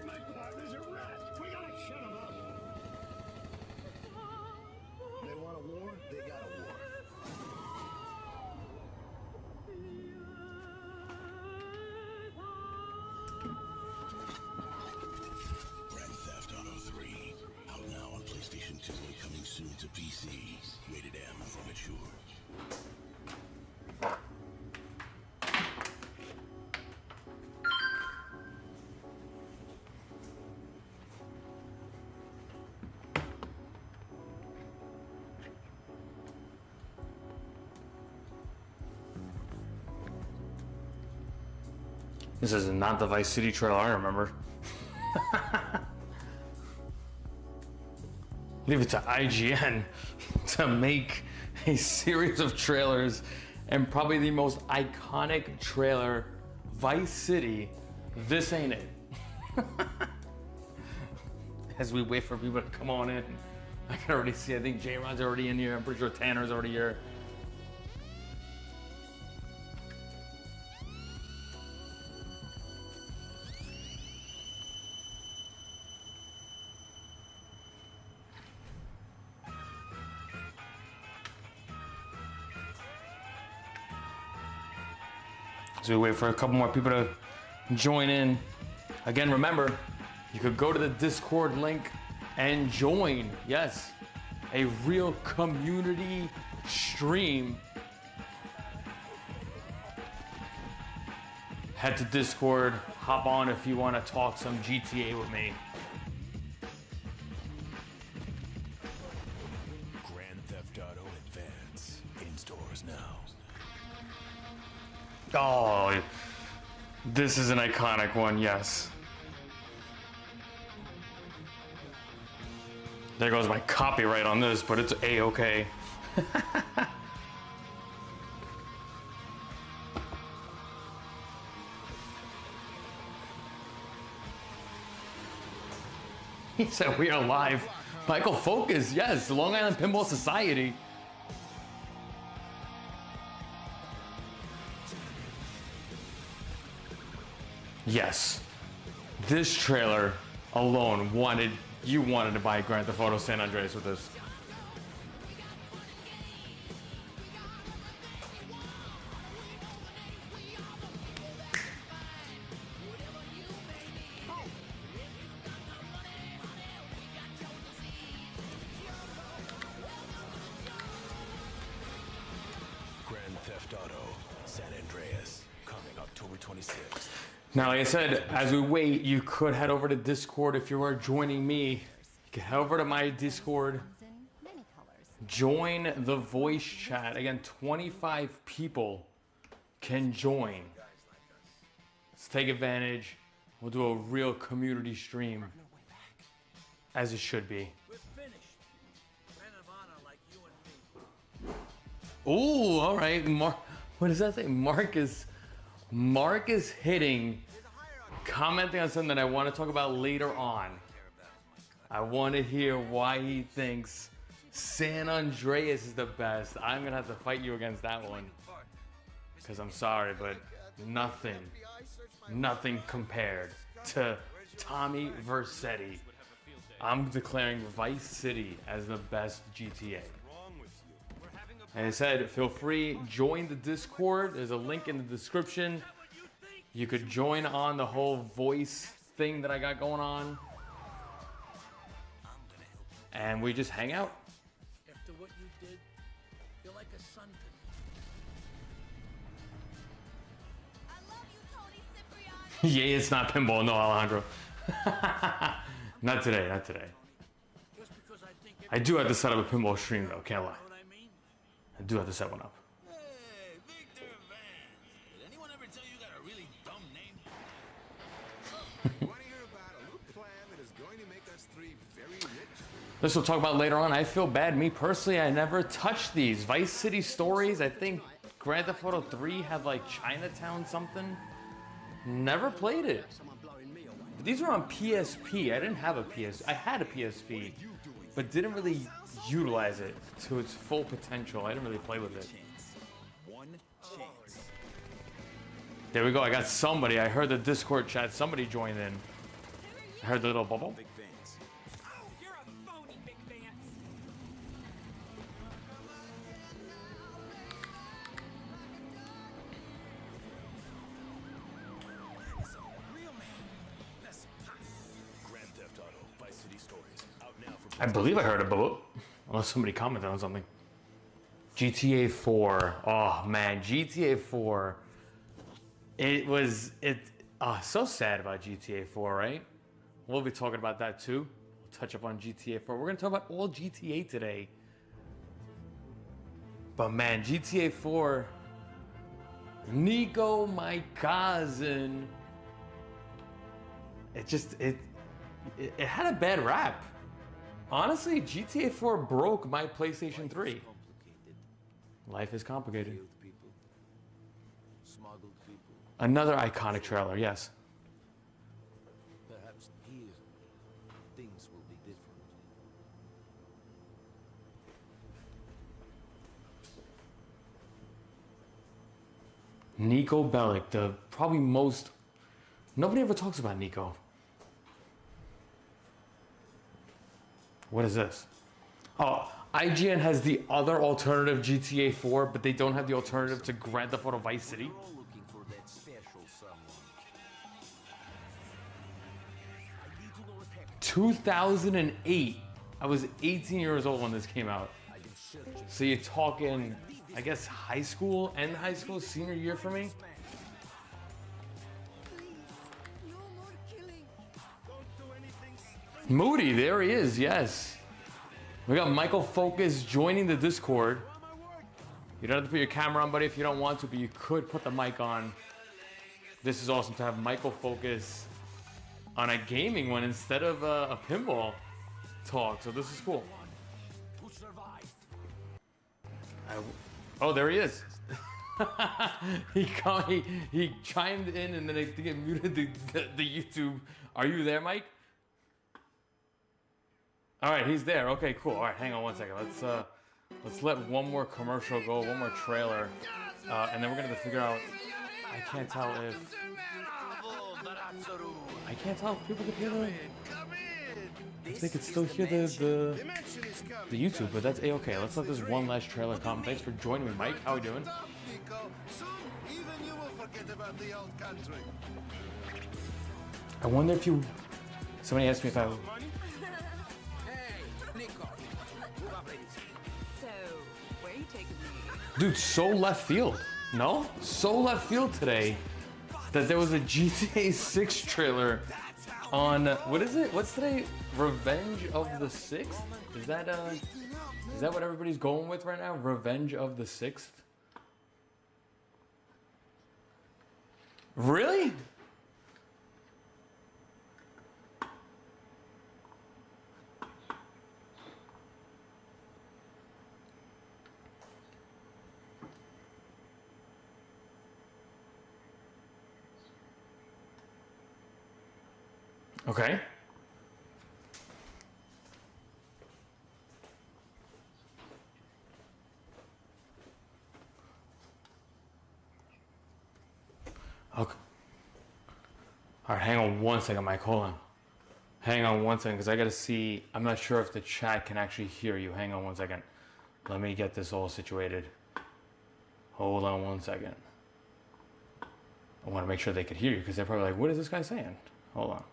My partner's a rat. We gotta shut him up. They want a war, they got a war. Grand Theft Auto 3. Out now on PlayStation 2 and coming soon to PC. Rated M for mature. This is not the Vice City trailer I remember. Leave it to IGN to make a series of trailers and probably the most iconic trailer, Vice City. This ain't it. As we wait for people to come on in, I can already see, I think J-Rod's already in here. I'm pretty sure Tanner's already here. So we wait for a couple more people to join in. Again, remember, you could go to the Discord link and join, yes, a real community stream. Head to Discord, hop on if you want to talk some GTA with me. Grand Theft Auto Advance in stores now. Oh, this is an iconic one, yes. There goes my copyright on this, but it's A-okay. He said we are live. Michael Focus, yes, Long Island Pinball Society. Yes, this trailer alone wanted to buy Grand Theft Auto San Andreas with this. Grand Theft Auto San Andreas coming October 26th. Now, like I said, as we wait, you could head over to Discord if you are joining me. You can head over to my Discord, join the voice chat. Again, 25 people can join. Let's take advantage. We'll do a real community stream, as it should be. Ooh, all right. What does that say? Mark is hitting, commenting on something that I want to talk about later on. I want to hear why he thinks San Andreas is the best. I'm going to have to fight you against that one. Because I'm sorry, but nothing compared to Tommy Vercetti. I'm declaring Vice City as the best GTA. And I said, feel free, join the Discord. There's a link in the description. You could join on the whole voice thing that I got going on. And we just hang out. After what you did, you're like a son to me. Yeah, it's not pinball, no, Alejandro. Not today, not today. I do have to set up a pinball stream though, can't lie. I do have to set one up. Hey, Victor Vance. Did anyone ever tell you got a really dumb name? Want to hear about a new plan that is going to make us three very rich? This we'll talk about later on. I feel bad. Me personally, I never touched these. Vice City Stories, I think Grand Theft Auto 3 had like Chinatown something. Never played it. These were on PSP. I didn't have a PS. I had a PSP, but didn't really utilize it to its full potential. I didn't really play with it. One chance. There we go. I got somebody. I heard the Discord chat. Somebody joined in. I heard the little bubble. Big Vance. Oh, you're a phony, Big Vance. It's a real man. Let's pop. Grand Theft Auto Vice City Stories out now for I believe I heard a bubble. Unless somebody commented on something. GTA 4. Oh man, GTA 4. It was so sad about GTA 4, right? We'll be talking about that too. We'll touch up on GTA 4. We're gonna talk about all GTA today. But man, GTA 4. Nico, my cousin. It had a bad rap. Honestly, GTA 4 broke my PlayStation 3. Life is complicated. Killed people. Smuggled people. Another iconic trailer, yes. Perhaps here, things will be different. Nico Bellic, the probably most... Nobody ever talks about Nico. What is this? Oh, IGN has the other alternative GTA 4, but they don't have the alternative to Grand Theft Auto Vice City. We're all looking for that special someone. I need to know what happened. 2008. I was 18 years old when this came out. I am searching. So you're talking, I guess, high school, senior year for me? No more killing. Moody, there he is, yes. We got Michael Focus joining the Discord. You don't have to put your camera on, buddy, if you don't want to, but you could put the mic on. This is awesome to have Michael Focus on a gaming one instead of a pinball talk, so this is cool. Who survived? Oh, there he is. he chimed in and then I think it muted the YouTube. Are you there, Mike? All right, he's there. Okay, cool. All right, hang on one second. Let's let one more commercial go, one more trailer, and then we're gonna have to figure out. I can't tell if people could hear if they could still hear the YouTube, but that's a-okay. Let's let this one last trailer come. Thanks for joining me, Mike. How are we doing? Soon, even you will forget about the old country. I wonder if you. Somebody asked me if I. Hey, Nico. Move up, ladies. So, where are you taking me? Dude, so left field. No? So left field today that there was a GTA 6 trailer on what is it? What's today? Revenge of the 6th? Is that what everybody's going with right now? Revenge of the 6th? Really? Okay. Okay. All right, hang on one second, Mike. Hold on. Hang on one second, because I got to see. I'm not sure if the chat can actually hear you. Hang on one second. Let me get this all situated. Hold on one second. I want to make sure they could hear you, because they're probably like, what is this guy saying? Hold on.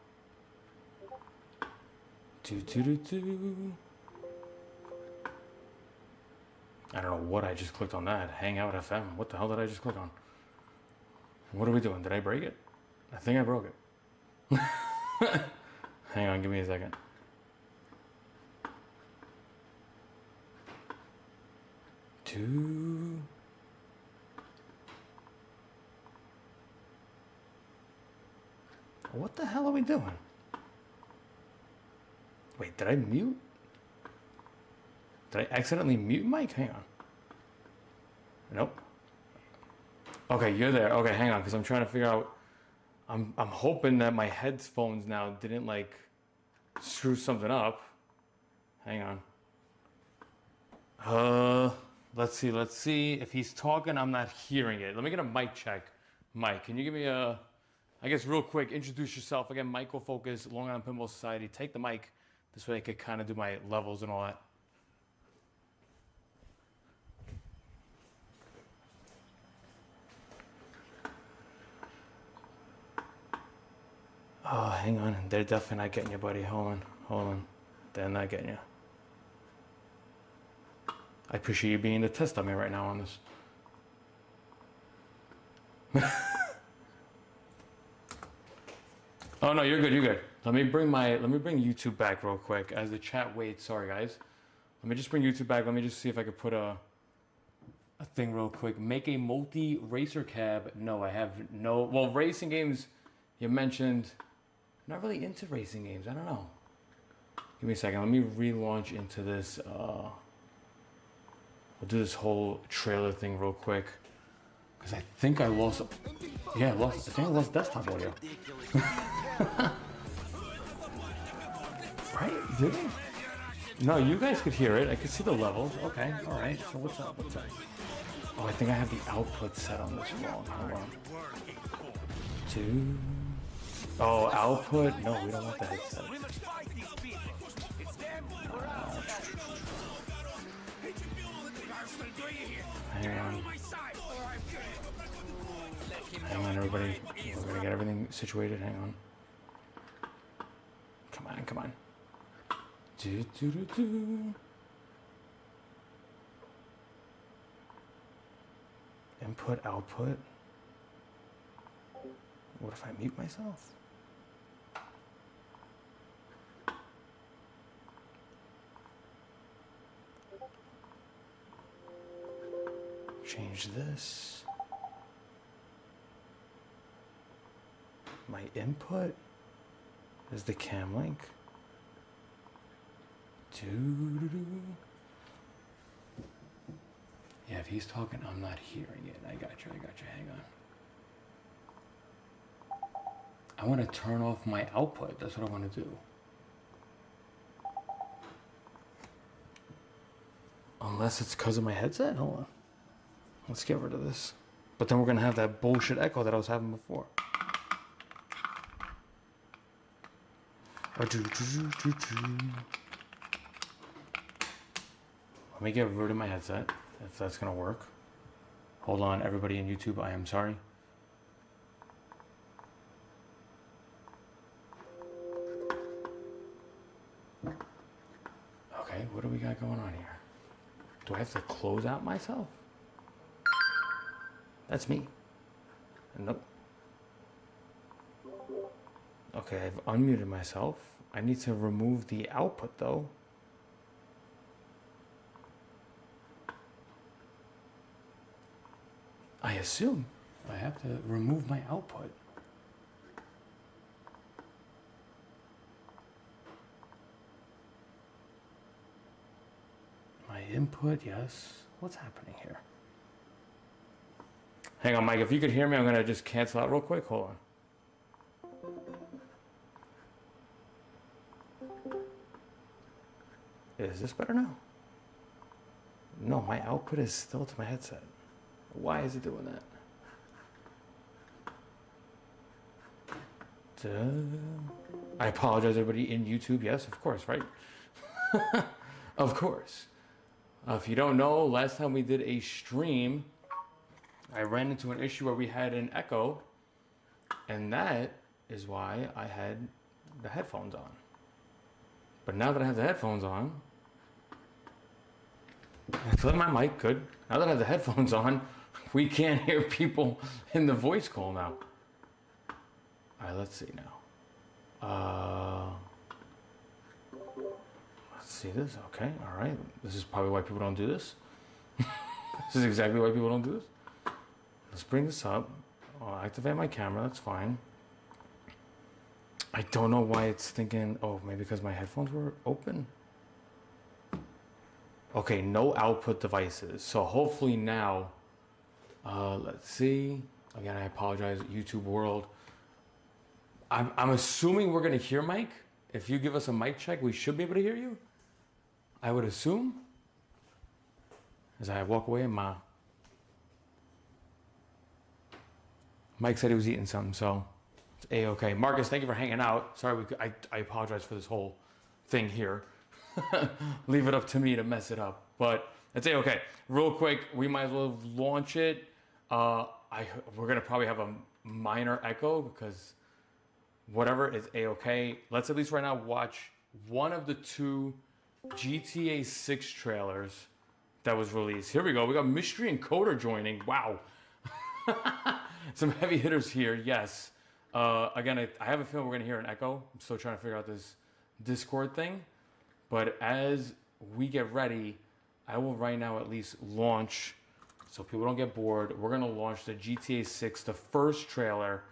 I don't know what I just clicked on that. Hangout FM. What the hell did I just click on? What are we doing? Did I break it? I think I broke it. Hang on, give me a second. What the hell are we doing? Wait, did I mute? Did I accidentally mute Mike? Hang on. Nope. Okay, you're there. Okay, hang on, because I'm trying to figure out. I'm hoping that my headphones now didn't like screw something up. Hang on. Let's see. If he's talking, I'm not hearing it. Let me get a mic check. Mike, can you give me a I guess real quick, introduce yourself. Again, Michael Focus, Long Island Pinball Society. Take the mic. This way I could kind of do my levels and all that. Oh, hang on. They're definitely not getting you, buddy. Hold on. They're not getting you. I appreciate you being the test on me right now on this. Oh no, you're good. Let me bring YouTube back real quick as the chat waits. Sorry guys. Let me just bring YouTube back. Let me just see if I could put a thing real quick. Make a multi-racer cab. No, I have no. Well, racing games you mentioned. Not really into racing games. I don't know. Give me a second. Let me relaunch into this. We'll do this whole trailer thing real quick. Because I think I lost. Yeah, I think I lost desktop audio. Right? Did I? No, you guys could hear it. I could see the levels. Okay, alright. So what's up? Oh, I think I have the output set on this wrong. Hold on. 2. Oh, output? No, we don't want the headset. Hang on, everybody. We're gonna get everything situated. Hang on. Come on. Do. Input, output. What if I mute myself? Change this. My input is the cam link. Yeah, if he's talking, I'm not hearing it. I got you. Hang on. I want to turn off my output. That's what I want to do. Unless it's because of my headset? Hold on. Let's get rid of this. But then we're going to have that bullshit echo that I was having before. Let me get rid of my headset, if that's going to work. Hold on, everybody in YouTube, I am sorry. Okay, what do we got going on here? Do I have to close out myself? That's me. Nope. Okay, I've unmuted myself. I need to remove the output though. I assume I have to remove my output. My input, yes. What's happening here? Hang on, Mike, if you could hear me, I'm gonna just cancel out real quick. Hold on. Is this better now? No, my output is still to my headset. Why is it doing that? I apologize, everybody in YouTube. Yes, of course, right? Of course. If you don't know, last time we did a stream, I ran into an issue where we had an echo, and that is why I had the headphones on. But now that I have the headphones on, I flip my mic, good. Now that I have the headphones on, we can't hear people in the voice call now. All right, let's see now. Let's see this, okay, all right. This is probably why people don't do this. This is exactly why people don't do this. Let's bring this up. I'll activate my camera, that's fine. I don't know why it's thinking, oh, maybe because my headphones were open. Okay, no output devices. So hopefully now, let's see. Again, I apologize, YouTube world. I'm assuming we're gonna hear Mike. If you give us a mic check, we should be able to hear you. I would assume. As I walk away, Mike said he was eating something, so It's A-okay. Marcus, thank you for hanging out. Sorry, I apologize for this whole thing here. Leave it up to me to mess it up. But it's A-okay. Real quick, we might as well launch it. We're going to probably have a minor echo because whatever is A-okay. Let's at least right now watch one of the 2 GTA 6 trailers that was released. Here we go. We got Mystery Encoder joining. Wow. Some heavy hitters here. Yes. Again, I have a feeling we're going to hear an echo. I'm still trying to figure out this Discord thing. But as we get ready, I will right now at least launch, so people don't get bored. We're going to launch the GTA 6, the first trailer,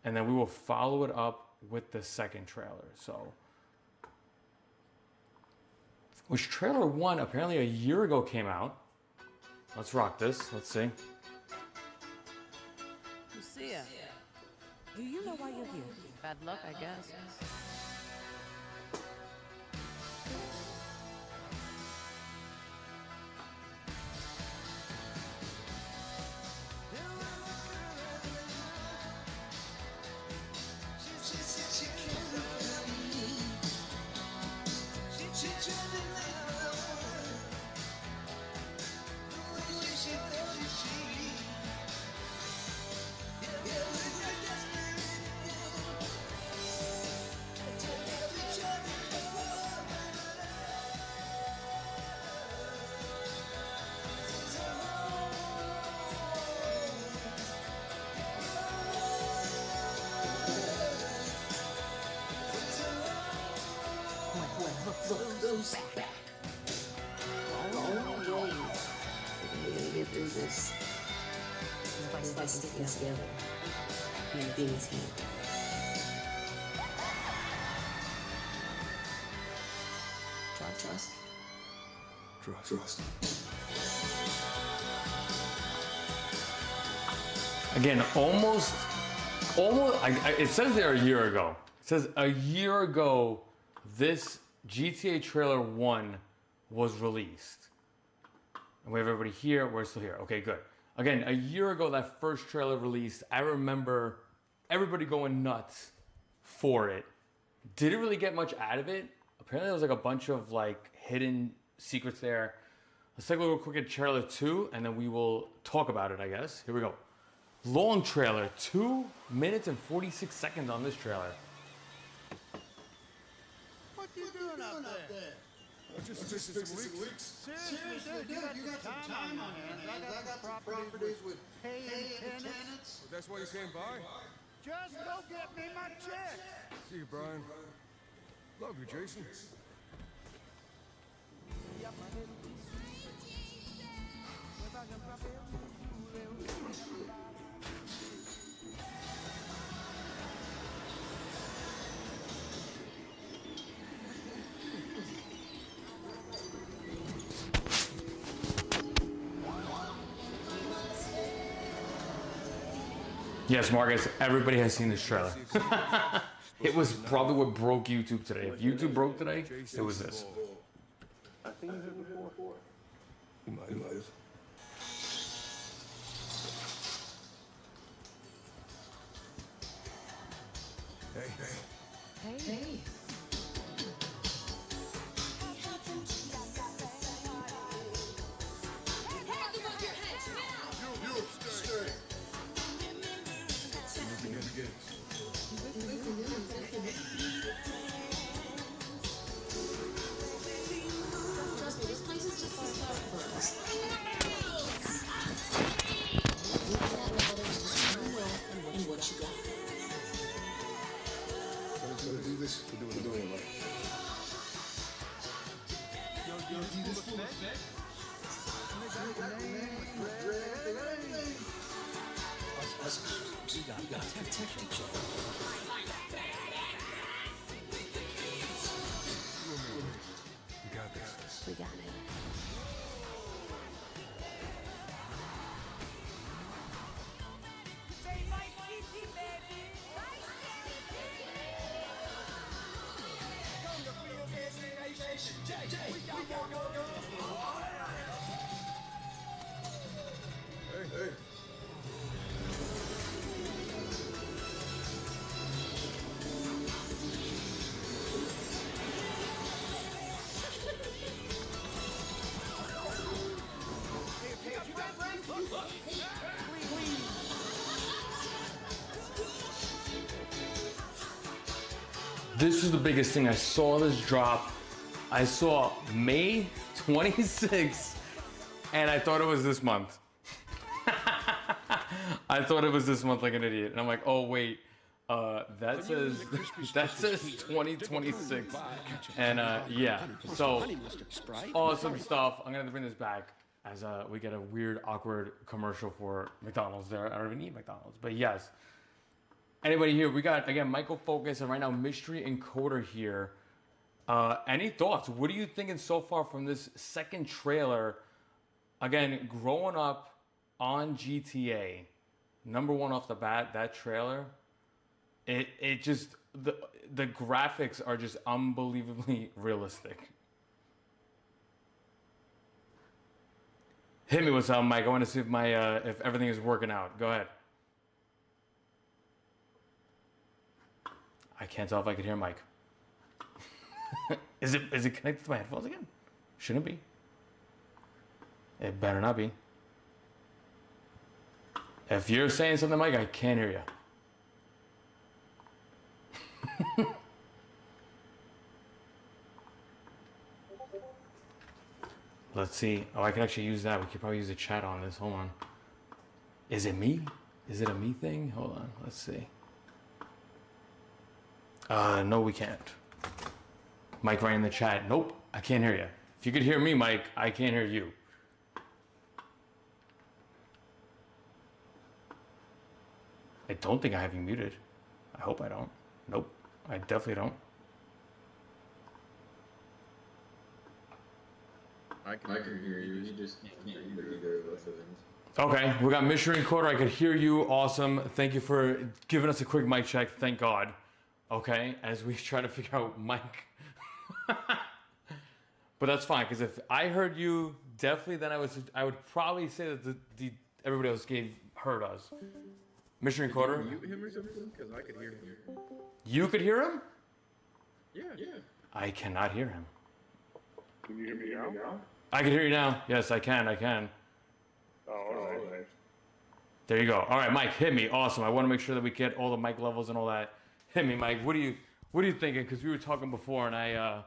and then we will follow it up with the second trailer. So, which trailer 1 apparently a year ago came out. Let's rock this. Let's see. Lucia, do you know why you're here? Bad luck, I guess. Who's back? The only way we can get through this is by sticking together and being a team. Trust. Again, almost. It says there a year ago. It says a year ago, this GTA trailer 1 was released. And we have everybody here. We're still here. Okay, good. Again, a year ago, that first trailer released. I remember everybody going nuts for it. Didn't really get much out of it. Apparently, there was like a bunch of like hidden secrets there. Let's take a little quick at trailer 2, and then we will talk about it, I guess. Here we go. Long trailer, 2 minutes and 46 seconds on this trailer. What you doing out there? Just fixing some leaks. Seriously, dude, you got some time on hands. I got some properties with paying tenants. That's why you came by? Just go get me my check. See you, Brian. Love you, Jason. Yes, Marcus, everybody has seen this trailer. It was probably what broke YouTube today. If YouTube broke today, it was this. I've seen you before. You might have. Hey. Trust me, this place is just a start for us. You can have others just who you will and what you got. Let's do this. We're doing it right. We got to protect each other. We got this. We got it. Say Vice City, baby. Vice Hey. this is the biggest thing. I saw this drop. I saw May 26th, and I thought it was this month. I thought it was this month like an idiot. And I'm like, oh wait, that says 2026. And yeah, so awesome stuff. I'm gonna bring this back as we get a weird, awkward commercial for McDonald's there. I don't even eat McDonald's, but yes. Anybody here? We got, again, Michael Focus, and right now Mystery Encoder here. Any thoughts? What are you thinking so far from this second trailer? Again, growing up on GTA, number one off the bat, that trailer, it just, the graphics are just unbelievably realistic. Hit me with something, Mike. I want to see if my if everything is working out. Go ahead. I can't tell if I can hear Mike. Is it connected to my headphones again? Shouldn't be. It better not be. If you're saying something, Mike, I can't hear you. Let's see. Oh, I can actually use that. We could probably use the chat on this. Hold on. Is it me? Is it a me thing? Hold on. Let's see. No, we can't. Mike right in the chat. Nope, I can't hear you. If you could hear me, Mike, I can't hear you. I don't think I have you muted. I hope I don't. Nope, I definitely don't. I can hear you. You just can't hear either of us. Okay, we got Mystery Encoder. I could hear you. Awesome. Thank you for giving us a quick mic check. Thank God. Okay, as we try to figure out Mike. But that's fine, because if I heard you, definitely then I would probably say that the everybody else heard us. Mystery Encoder. Mute him or something? Because I could hear him. You could hear him? Yeah. I cannot hear him. Can you hear me now? I can hear you now. Yes, I can. Oh, all right. There you go. All right, Mike, hit me. Awesome. I want to make sure that we get all the mic levels and all that. Hit me, Mike. What are you thinking? Because we were talking before, and I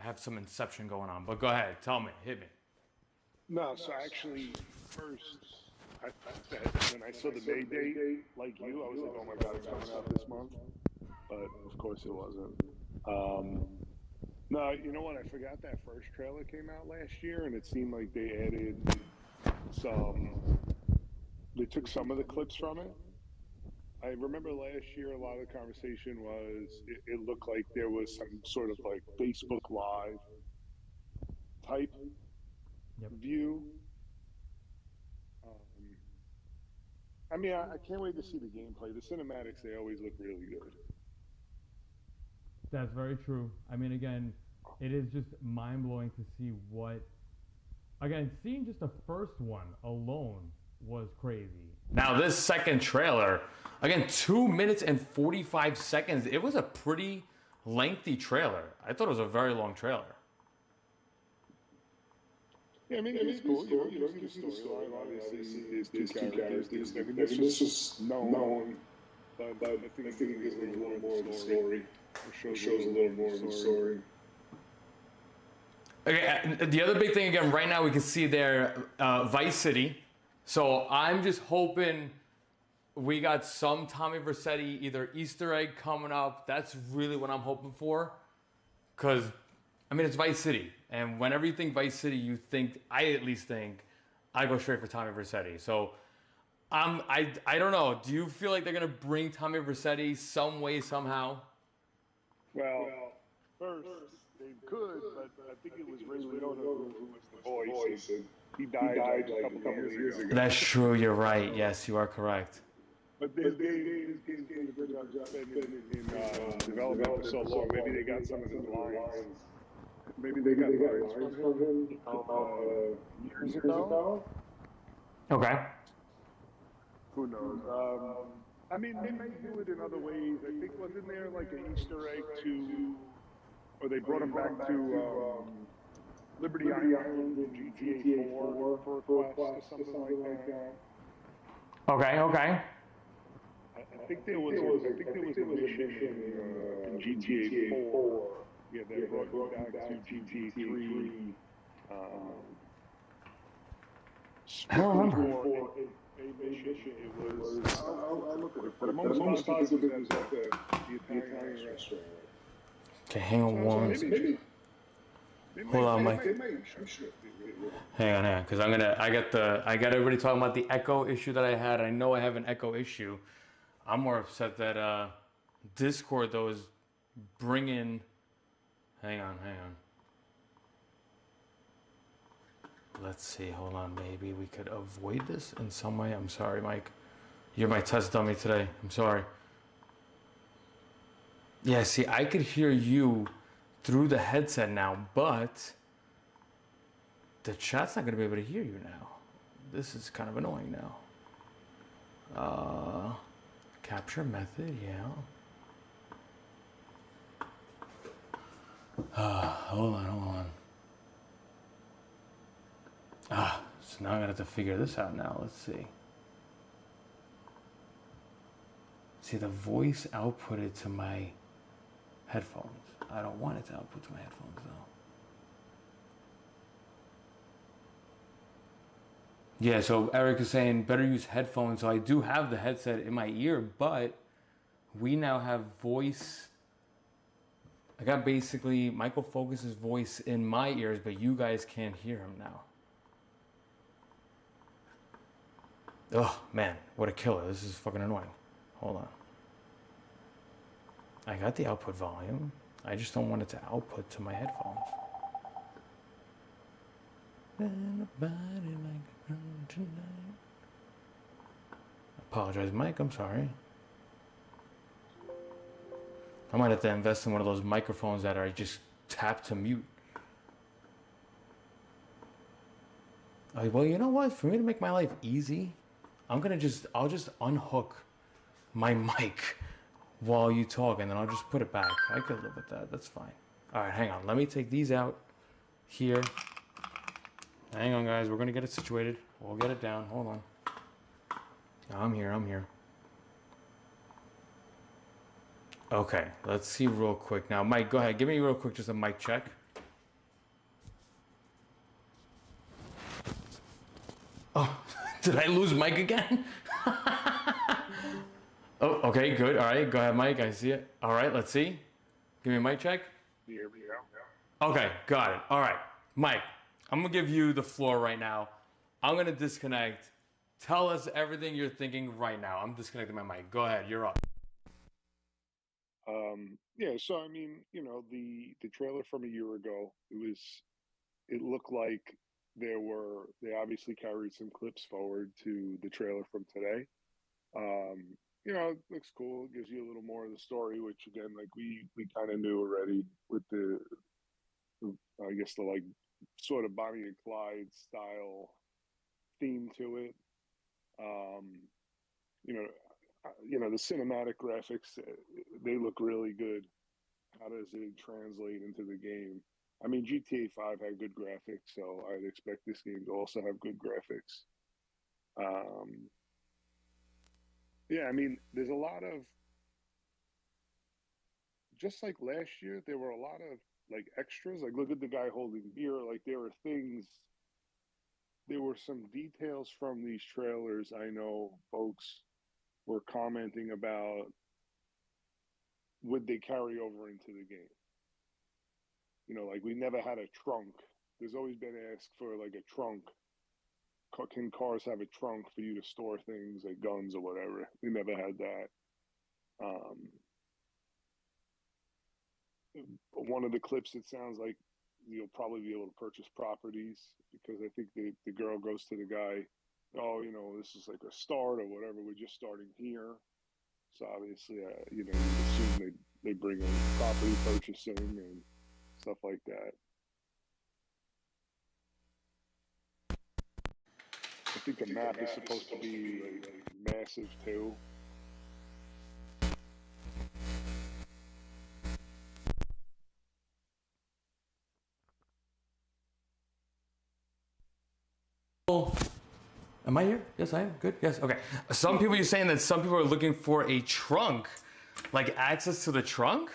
have some inception going on. But go ahead, tell me, hit me. No, so actually, first, when I saw the May date, like you, I was like, oh my God, it's coming out this month. But of course it wasn't. No, you know what? I forgot that first trailer came out last year, and it seemed like they added they took some of the clips from it. I remember last year a lot of the conversation was it looked like there was some sort of like Facebook Live type view. I mean, I can't wait to see the gameplay. The cinematics, they always look really good. That's very true. I mean, again, it is just mind-blowing to see what... Again, seeing just the first one alone was crazy. Now, this second trailer, again, 2 minutes and 45 seconds. It was a pretty lengthy trailer. I thought it was a very long trailer. Yeah, I mean, it's cool. You don't get a storyline. Obviously, there's two characters. I mean, this was known, but I think it gives a little more of the story. It shows a little more of the story. Okay, the other big thing, again, right now we can see there, Vice City. So I'm just hoping we got some Tommy Vercetti, either Easter egg coming up. That's really what I'm hoping for. Because, I mean, it's Vice City. And whenever you think Vice City, you think, I at least think, I go straight for Tommy Vercetti. So I don't know. Do you feel like they're going to bring Tommy Vercetti some way, somehow? Well, first, they could, but I think it was Ray Liotta who was the voice. And he died like a couple of years ago. That's true. You're right. Yes, you are correct. But they did a good job in development for so long. Maybe they got some of his lines. Maybe they got lines from him years ago. Okay. Who knows? I mean, they may do it in other ways. I think wasn't there like an Easter egg to, or they brought him back to Liberty Island in GTA 4 for a quest or something like that. Okay. I I think there was a mission in GTA 4. Yeah, that brought you back to GTA 3. Hell, Strictly for a mission. It was. I'll look at it. But I'm almost positive it was at the Italian restaurant. Okay, hang on one. Maybe. Hold on, Mike. I'm sure. Hang on, because I got everybody talking about the echo issue that I had. I know I have an echo issue. I'm more upset that Discord though is bringing. Hang on. Let's see. Hold on. Maybe we could avoid this in some way. I'm sorry, Mike. You're my test dummy today. I'm sorry. Yeah. See, I could hear you through the headset now, but the chat's not gonna be able to hear you now. This is kind of annoying now. Capture method, yeah. Hold on. So now I'm gonna have to figure this out now. Let's see. See, the voice outputted to my headphones. I don't want it to output to my headphones though. Yeah, so Eric is saying better use headphones. So I do have the headset in my ear, but we now have voice. I got basically Michael Focus's voice in my ears, but you guys can't hear him now. Oh man, what a killer. This is fucking annoying. Hold on. I got the output volume. I just don't want it to output to my headphones. Apologize, Mike. I'm sorry. I might have to invest in one of those microphones that are just tap to mute. Well, you know what? For me to make my life easy, I'll just unhook my mic while you talk, and then I'll just put it back. I could live with that. That's fine. All right, hang on. Let me take these out here. Hang on, guys. We're going to get it situated. We'll get it down. Hold on. I'm here. Okay, let's see real quick. Now, Mike, go ahead. Give me real quick just a mic check. Oh, did I lose Mike again? Oh, okay, good. All right, go ahead, Mike. I see it. All right, let's see. Give me a mic check. Here we go. Okay, got it. All right, Mike, I'm going to give you the floor right now. I'm going to disconnect. Tell us everything you're thinking right now. I'm disconnecting my mic. Go ahead, you're up. Yeah, so I mean, you know, the trailer from a year ago, it looked like they obviously carried some clips forward to the trailer from today. You know, it looks cool. It gives you a little more of the story, which again, like we kind of knew already with I guess the like sort of Bonnie and Clyde style theme to it. You know, the cinematic graphics, they look really good. How does it translate into the game? I mean, GTA 5 had good graphics, so I'd expect this game to also have good graphics. Yeah, I mean, there's a lot of, just like last year, there were a lot of like extras. Like, look at the guy holding beer. Like, there were some details from these trailers. I know folks were commenting about, would they carry over into the game? You know, like we never had a trunk. There's always been asked for like a trunk. Can cars have a trunk for you to store things like guns or whatever? We never had that. One of the clips, it sounds like you'll probably be able to purchase properties, because I think the girl goes to the guy, oh, you know, this is like a start or whatever. We're just starting here. So obviously, you know, you assume they bring in property purchasing and stuff like that. I think the map is supposed to be like massive too. Am I here? Yes, I am. Good. Yes. Okay. Some people, you're saying that some people are looking for a trunk, like access to the trunk.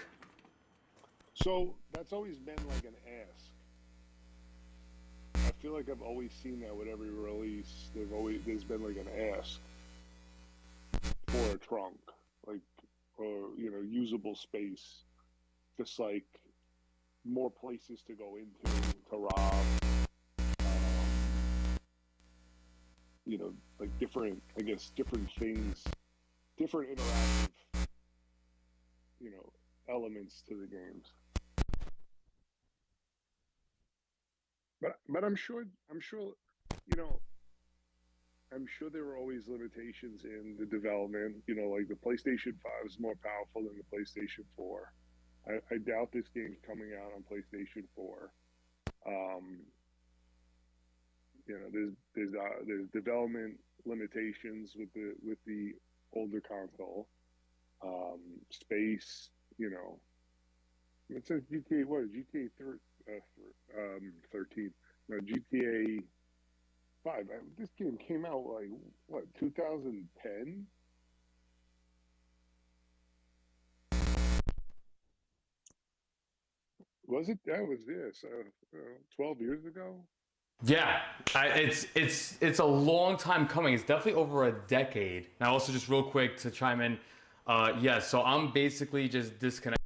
So that's always been like an ask. I feel like I've always seen that with every release. There's been like an ask for a trunk, like, or usable space, just like more places to go into to rob. Like different, I guess, different things, different interactive, elements to the games. But you know, I'm sure there were always limitations in the development. Like the PlayStation 5 is more powerful than the PlayStation 4. I doubt this game's coming out on PlayStation 4. Um, there's development limitations with the older console. Space, it says GTA. What is GTA 13? No, GTA 5. This game came out like what, 2010? Was it? That was this 12 years ago. Yeah, it's a long time coming. It's definitely over a decade. Now, also just real quick to chime in, yeah. So I'm basically just disconnected.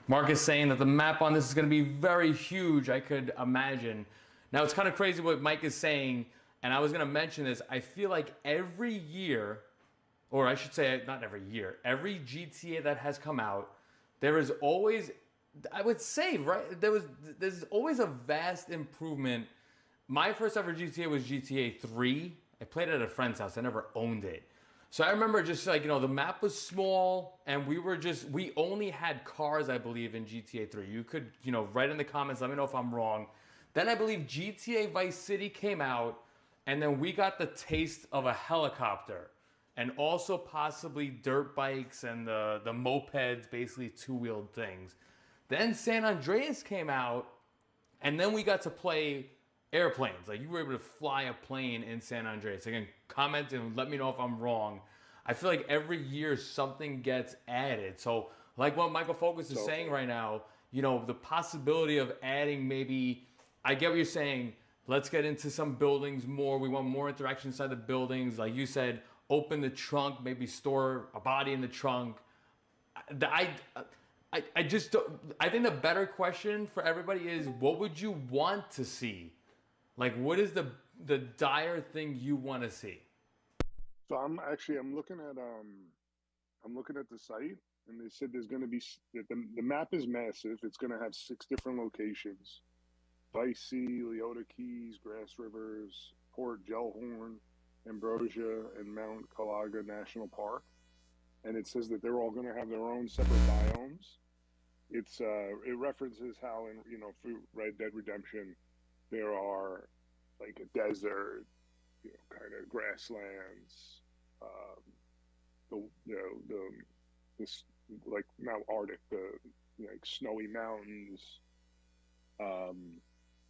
Mark is saying that the map on this is going to be very huge. I could imagine. Now it's kind of crazy what Mike is saying, and I was going to mention this. I feel like every year, or I should say not every year, every GTA that has come out, there is always, I would say, right, there's always a vast improvement. My first ever GTA was GTA 3. I played it at a friend's house. I never owned it. So I remember just like, the map was small and we only had cars, I believe, in GTA 3. You could, write in the comments, let me know if I'm wrong. Then I believe GTA Vice City came out, and then we got the taste of a helicopter, and also possibly dirt bikes and the mopeds, basically two-wheeled things. Then San Andreas came out, and then we got to play airplanes. Like, you were able to fly a plane in San Andreas. Again, comment and let me know if I'm wrong. I feel like every year something gets added. So, like what Michael Focus is saying right now, the possibility of adding maybe, I get what you're saying, let's get into some buildings more. We want more interaction inside the buildings. Like you said, open the trunk, maybe store a body in the trunk. I just don't, I think the better question for everybody is, what would you want to see? Like, what is the dire thing you want to see? So I'm looking at the site, and they said there's going to be the map is massive. It's going to have 6 different locations: Vice City, Leota Keys, Grass Rivers, Port Gellhorn, Ambrosia, and Mount Calaga National Park. And it says that they're all going to have their own separate biomes. It references how for Red Dead Redemption there are like a desert, kind of grasslands, this like Mount Arctic, the like snowy mountains,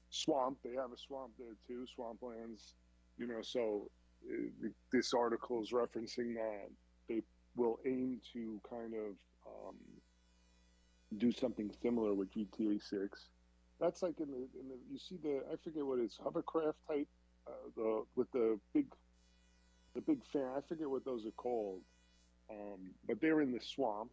swamp. They have a swamp there too, swamplands. So this article is referencing that they will aim to kind of do something similar with GTA 6. That's like in the you see I forget what it's, hovercraft type, with the big fan. I forget what those are called, but they're in the swamp.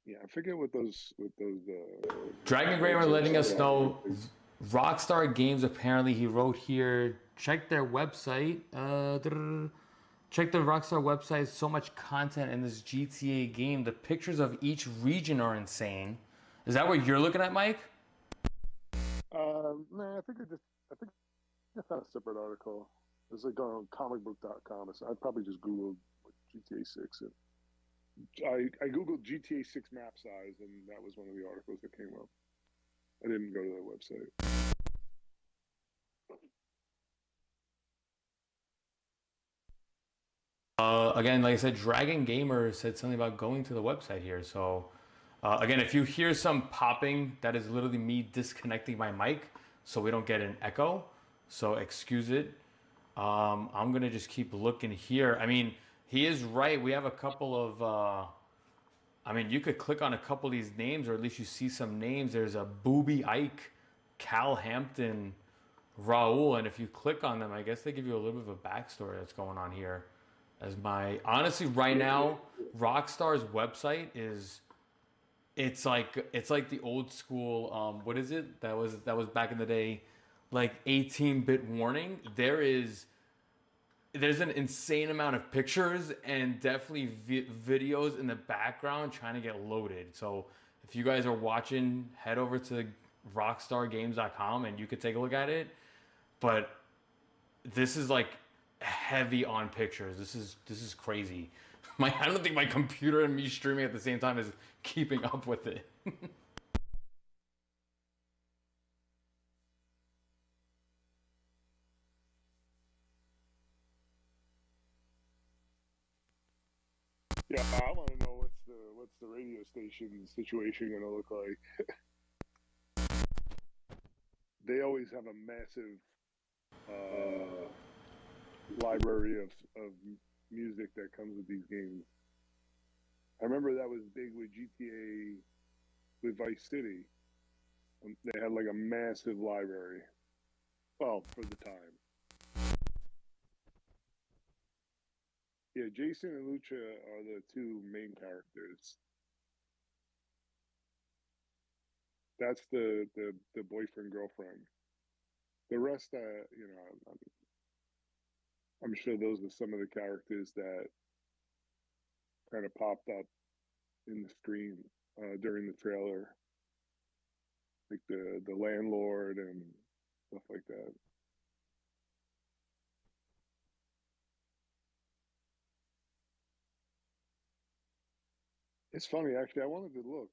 Yeah, I forget what those Dragon Grammar letting us know Rockstar Games, apparently he wrote here, check their website. Check the Rockstar website. So much content in this GTA game. The pictures of each region are insane. Is that what you're looking at, Mike? Nah, I think I found a separate article. It's like on comicbook.com. So I'd probably just Googled GTA 6. And I Googled GTA 6 map size, and that was one of the articles that came up. I didn't go to the website. Again, like I said, Dragon Gamer said something about going to the website here. So, again, if you hear some popping, that is literally me disconnecting my mic so we don't get an echo. So excuse it. I'm gonna just keep looking here. I mean, he is right. We have a couple of. I mean, you could click on a couple of these names, or at least you see some names. There's a Booby Ike, Cal Hampton, Raul, and if you click on them, I guess they give you a little bit of a backstory that's going on here. As my honestly, right now, Rockstar's website is, it's like the old school. What is it? That was back in the day, like 18-bit warning. There's an insane amount of pictures and definitely videos in the background trying to get loaded. So if you guys are watching, head over to rockstargames.com and you could take a look at it. But this is like heavy on pictures. This is crazy. I don't think my computer and me streaming at the same time is keeping up with it. Yeah, I want to know what's the radio station situation going to look like. They always have a massive library of music that comes with these games. I remember that was big with GTA, with Vice City. They had like a massive library. Well, for the time. Yeah, Jason and Lucha are the two main characters. That's the boyfriend girlfriend. The rest, you know, I'm sure those are some of the characters that kind of popped up in the screen during the trailer, like the landlord and stuff like that. It's funny, actually. I wanted to look.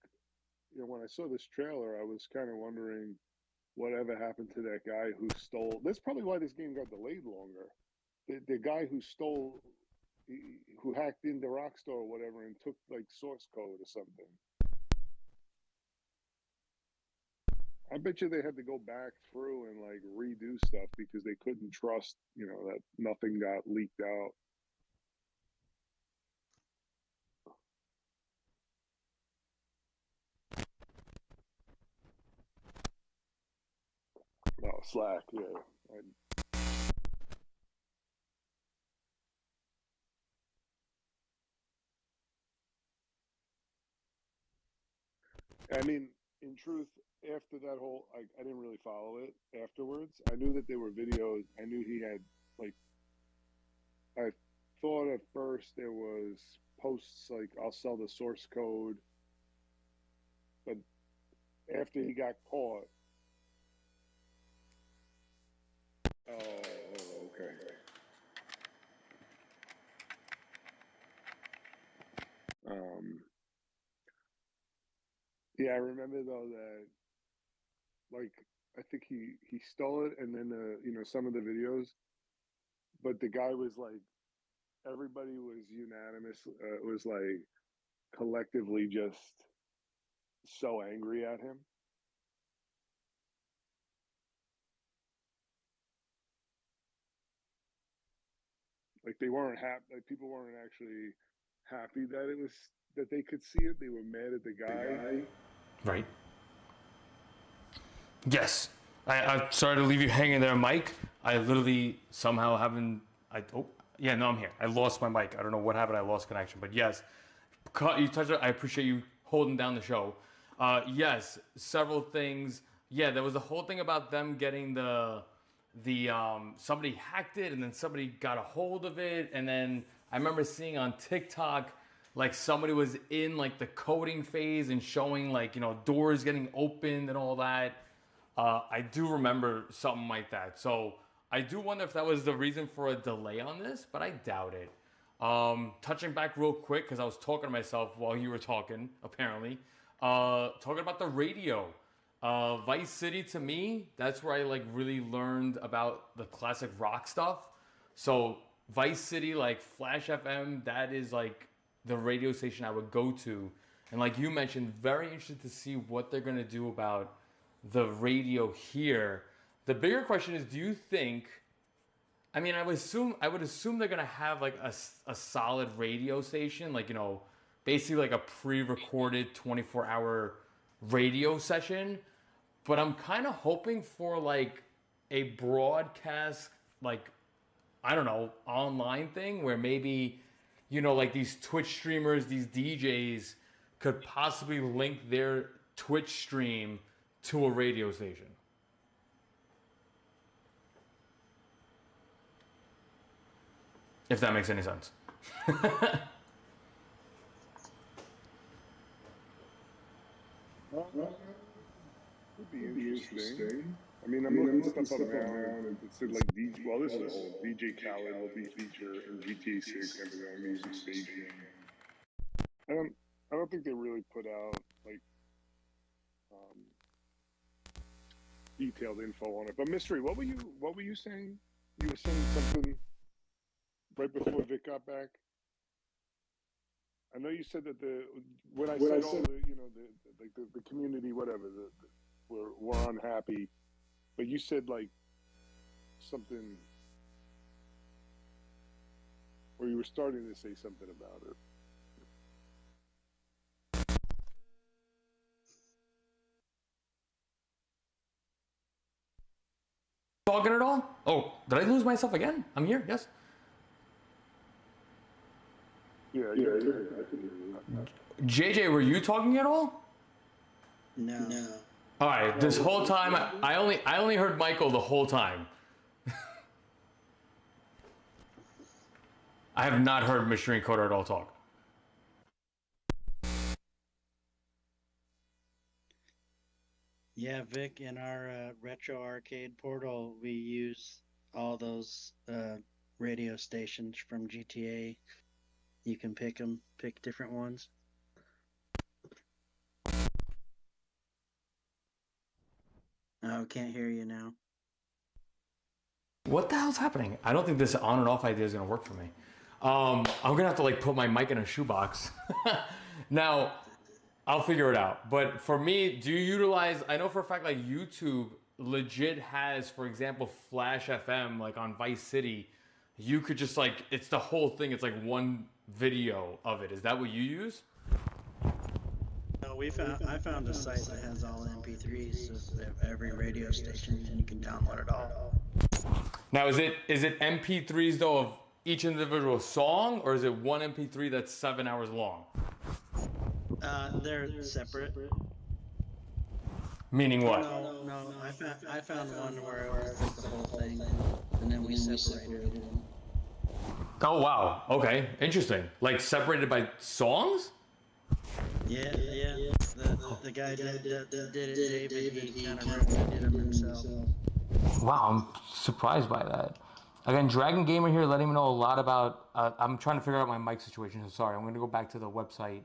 You know, when I saw this trailer, I was kind of wondering whatever happened to that guy who stole. That's probably why this game got delayed longer. The guy who stole, who hacked into Rockstar or whatever and took like source code or something. I bet you they had to go back through and like redo stuff because they couldn't trust, you know, that nothing got leaked out. Oh, Slack, yeah. I mean, in truth, after that whole, I didn't really follow it afterwards. I knew that there were videos. I knew he had, like, I thought at first there was posts like, I'll sell the source code. But after he got caught, oh, okay. Yeah, I remember though that, like, I think he stole it, and then you know, some of the videos, but the guy was like, everybody was unanimous. Was like collectively just so angry at him. Like they weren't happy. Like people weren't actually happy that it was that they could see it. They were mad at the guy. Right. Yes. I'm sorry to leave you hanging there, Mike. I literally somehow haven't. Oh, yeah, no, I'm here. I lost my mic. I don't know what happened. I lost connection. But yes, you touched it. I appreciate you holding down the show. Yes, several things. Yeah, there was the whole thing about them getting the somebody hacked it and then somebody got a hold of it, and then I remember seeing on TikTok like somebody was in like the coding phase and showing like, you know, doors getting opened and all that. I do remember something like that. So I do wonder if that was the reason for a delay on this, but I doubt it. Touching back real quick, because I was talking to myself while you were talking, apparently. Talking about the radio. Vice City, to me, that's where I like really learned about the classic rock stuff. So Vice City, like Flash FM, that is like the radio station I would go to. And like you mentioned, very interested to see what they're gonna do about the radio here. The bigger question is, do you think? I mean, I would assume they're gonna have like a solid radio station, like basically like a pre-recorded 24-hour radio session. But I'm kind of hoping for like a broadcast, like I don't know, online thing where maybe like these Twitch streamers, these DJs could possibly link their Twitch stream to a radio station. If that makes any sense. Would be interesting. I mean, I'm looking stuff up now, and it said like DJ. Well, this is old. DJ Khaled will be featured in GTA 6 and their own music station. I don't think they really put out like detailed info on it. But Mystery, what were you saying? You were saying something right before Vic got back. I know you said that when I said all the community, whatever, were unhappy, but you said like something, or you were starting to say something about it. Talking at all? Oh, did I lose myself again? I'm here. Yes. Yeah. JJ, were you talking at all? No. All right. This whole time, I only heard Michael the whole time. I have not heard Mystery Encoder at all talk. Yeah, Vic, in our retro arcade portal, we use all those radio stations from GTA. You can pick different ones. Oh, can't hear you now. What the hell's happening? I don't think this on and off idea is gonna work for me. I'm gonna have to like put my mic in a shoebox. Now, I'll figure it out. But for me, do you utilize? I know for a fact like YouTube legit has, for example, Flash FM like on Vice City. You could just like it's the whole thing. It's like one video of it. Is that what you use? No, I found a site that has all MP3s of every radio station, and you can download it all. Now, is it MP3s though of each individual song, or is it one MP3 that's 7 hours long? They're separate. Meaning what? No. I found one where it was like the whole thing, and then we separated them. Oh wow. Okay, interesting. Like separated by songs? Yeah. The guy that did it, David, he kind of did them himself. Wow, I'm surprised by that. Again, Dragon Gamer here letting me know a lot about... I'm trying to figure out my mic situation, so sorry. I'm going to go back to the website.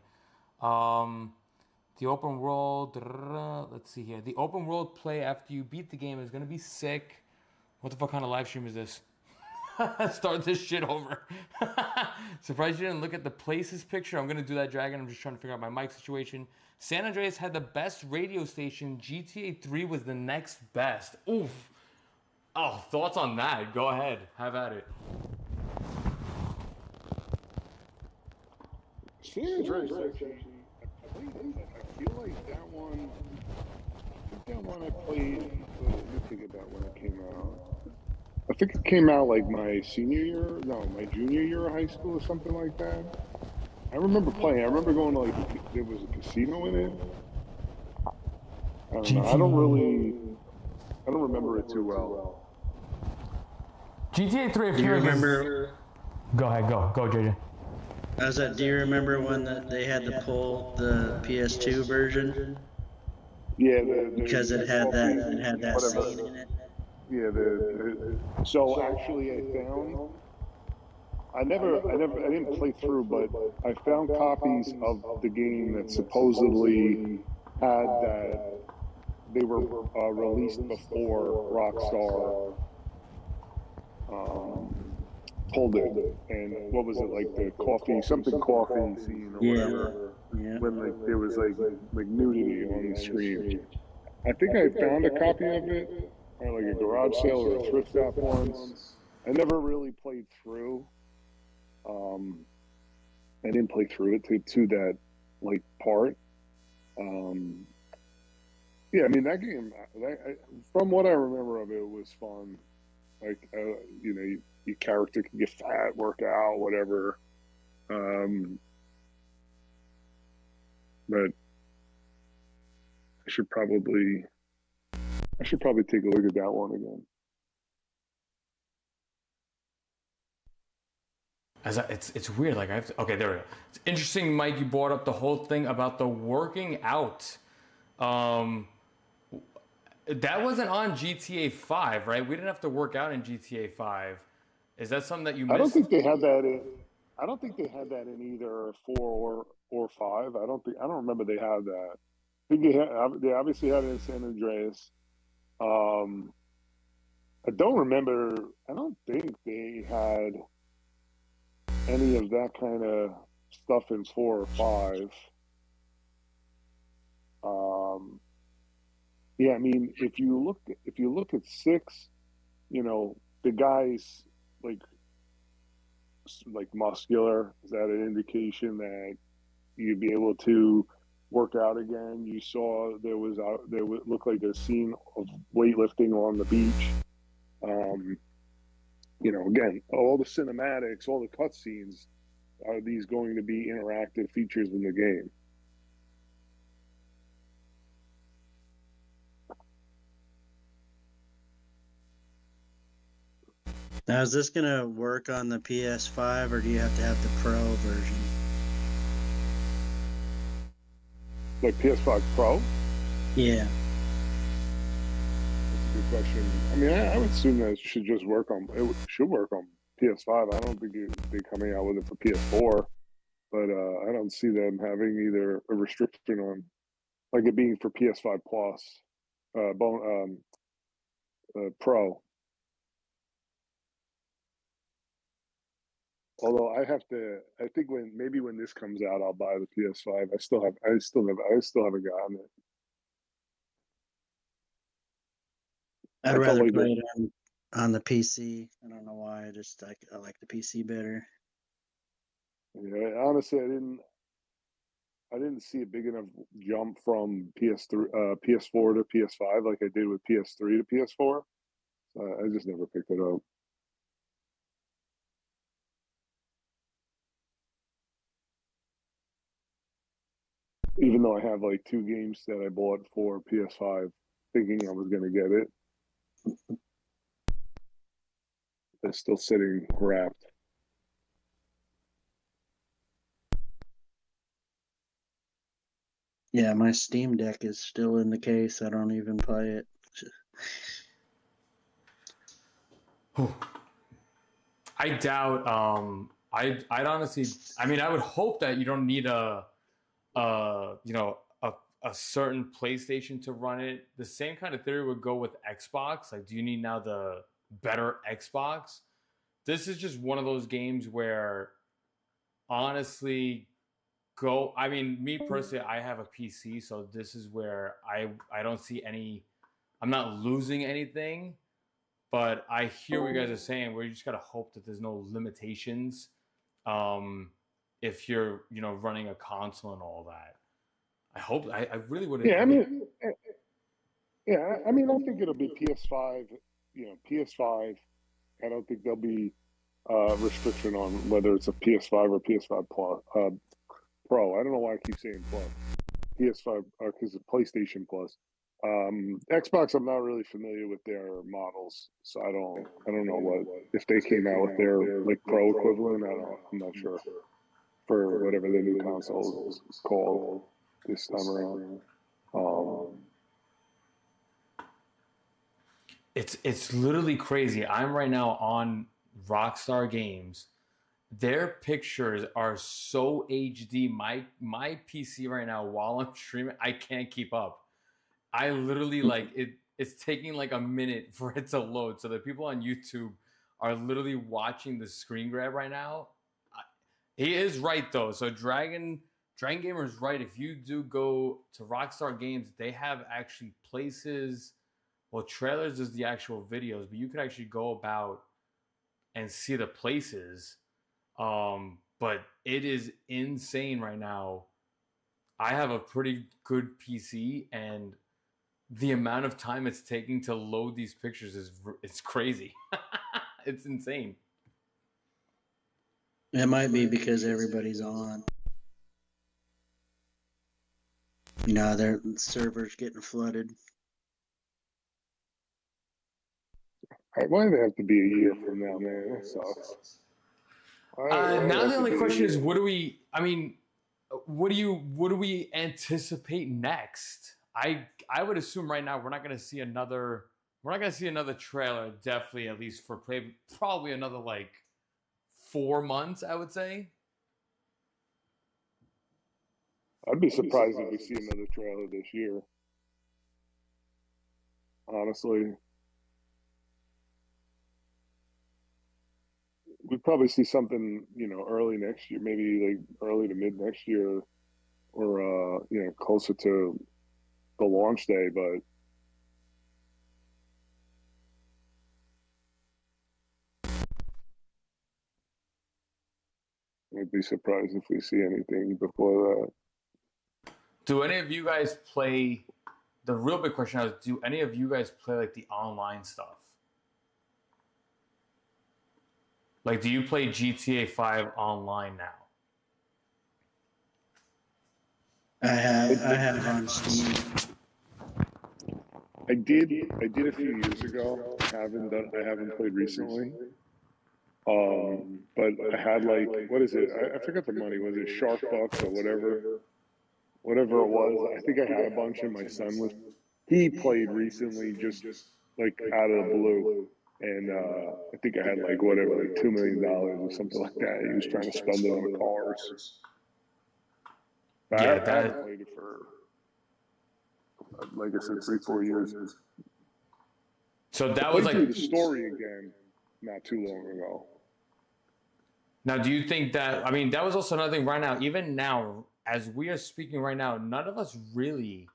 The open world... Let's see here. The open world play after you beat the game is going to be sick. What the fuck kind of live stream is this? Start this shit over. Surprised you didn't look at the places picture. I'm going to do that, Dragon. I'm just trying to figure out my mic situation. San Andreas had the best radio station. GTA 3 was the next best. Oof. Oh, thoughts on that? Go ahead. Have at it. San Andreas, actually, I feel like that one... I played... Let me think about when it came out. I think it came out like my my junior year of high school or something like that. I remember playing. I remember going to like, there was a casino in it. I don't know. I don't remember it too well. GTA 3, Do you remember? Go ahead, go, JJ. Do you remember when they had to pull the PS2 version? Yeah, because it had that scene in it. Yeah, so actually I didn't play through, but I found copies of the game that supposedly had that they were released before Rockstar pulled it. And what was it, like the coffee, something coffee scene or whatever, Yeah. when like there was like nudity on the screen. I think I found a copy of it at like a garage sale or a thrift shop once. I never really played through. I didn't play through it to that like part. Yeah, I mean that game. From what I remember of it, it was fun. Like you know, your character can get fat, work out, whatever. But I should probably take a look at that one again. It's weird. Like okay, there we go. It's interesting, Mike. You brought up the whole thing about the working out. That wasn't on GTA 5, right? We didn't have to work out in GTA 5. Is that something that you missed? I don't think they had that in. I don't think they had that in either 4 or 5. I don't remember they had that. I think they obviously had it in San Andreas. I don't remember. I don't think they had any of that kind of stuff in 4 or 5. Yeah, I mean, if you look at 6, you know, the guys like muscular. Is that an indication that you'd be able to work out again? You saw there would look like a scene of weightlifting on the beach. You know, again, all the cinematics, all the cutscenes, are these going to be interactive features in the game? Now, is this going to work on the PS5, or do you have to have the Pro version? Like PS5 Pro? Yeah. That's a good question. I mean, I would assume that it should just work on. It should work on PS5. I don't think they're coming out with it for PS4, but I don't see them having either a restriction on, like it being for PS5 Plus, Pro. Although I think when this comes out, I'll buy the PS5. I still haven't gotten it. I'd rather play it on the PC. I don't know why. I like the PC better. Yeah, honestly, I didn't see a big enough jump from PS4 to PS5 like I did with PS3 to PS4. So I just never picked it up. Even though I have like 2 games that I bought for PS5 thinking I was going to get it. They're still sitting wrapped. Yeah, my Steam Deck is still in the case. I don't even play it. I doubt. I'd honestly. I mean, I would hope that you don't need a certain PlayStation to run it. The same kind of theory would go with Xbox. Like, do you need now the better Xbox? This is just one of those games where, honestly, I mean, me personally, I have a PC, so this is where I don't see any. I'm not losing anything, but I hear what you guys are saying. Where you just gotta hope that there's no limitations, if you're running a console and all that. I hope. I really would. Yeah, I mean, I think it'll be PS5. PS5. I don't think there'll be restriction on whether it's a PS5 or PS5 Plus, Pro. I don't know why I keep saying Plus. PS5 because it's PlayStation Plus. Xbox, I'm not really familiar with their models, so I don't know what if they came out with their like Pro equivalent. I'm not sure for whatever the new console is called this time around. It's literally crazy. I'm right now on Rockstar Games. Their pictures are so HD. My PC right now, while I'm streaming, I can't keep up. I literally it's taking like a minute for it to load. So the people on YouTube are literally watching the screen grab right now. He is right though. So Dragon Gamer is right. If you do go to Rockstar Games, they have actually places. Well, trailers is the actual videos, but you could actually go about and see the places. But it is insane right now. I have a pretty good PC, and the amount of time it's taking to load these pictures it's crazy. It's insane. It might be because everybody's on. You know, their servers getting flooded. Why do they have to be a year from now, man? That sucks. Now the only question is, what do we anticipate next? I would assume right now we're not going to see another trailer, definitely, at least for probably another like 4 months, I would say. I'd be surprised if we see another trailer this year. Honestly. We'd probably see something, early next year, maybe like early to mid next year, or closer to the launch day. But I'd be surprised if we see anything before that. Do any of you guys play? The real big question is, do any of you guys play like the online stuff? Like, do you play GTA 5 online now? I have on Steam. I did a few years ago. I haven't played recently. But I had like, what is it? I forgot the money. Was it Shark Bucks or whatever it was? I think I had a bunch, and my son he played recently, just like out of the blue. And I think I had like whatever, like $2 million or something like that. He was trying to spend it on cars. But I haven't played it for, like I said, 3-4 years. So that was like the story again, not too long ago. Now, do you think that? I mean, that was also another thing. Right now, even now, as we are speaking right now, none of us really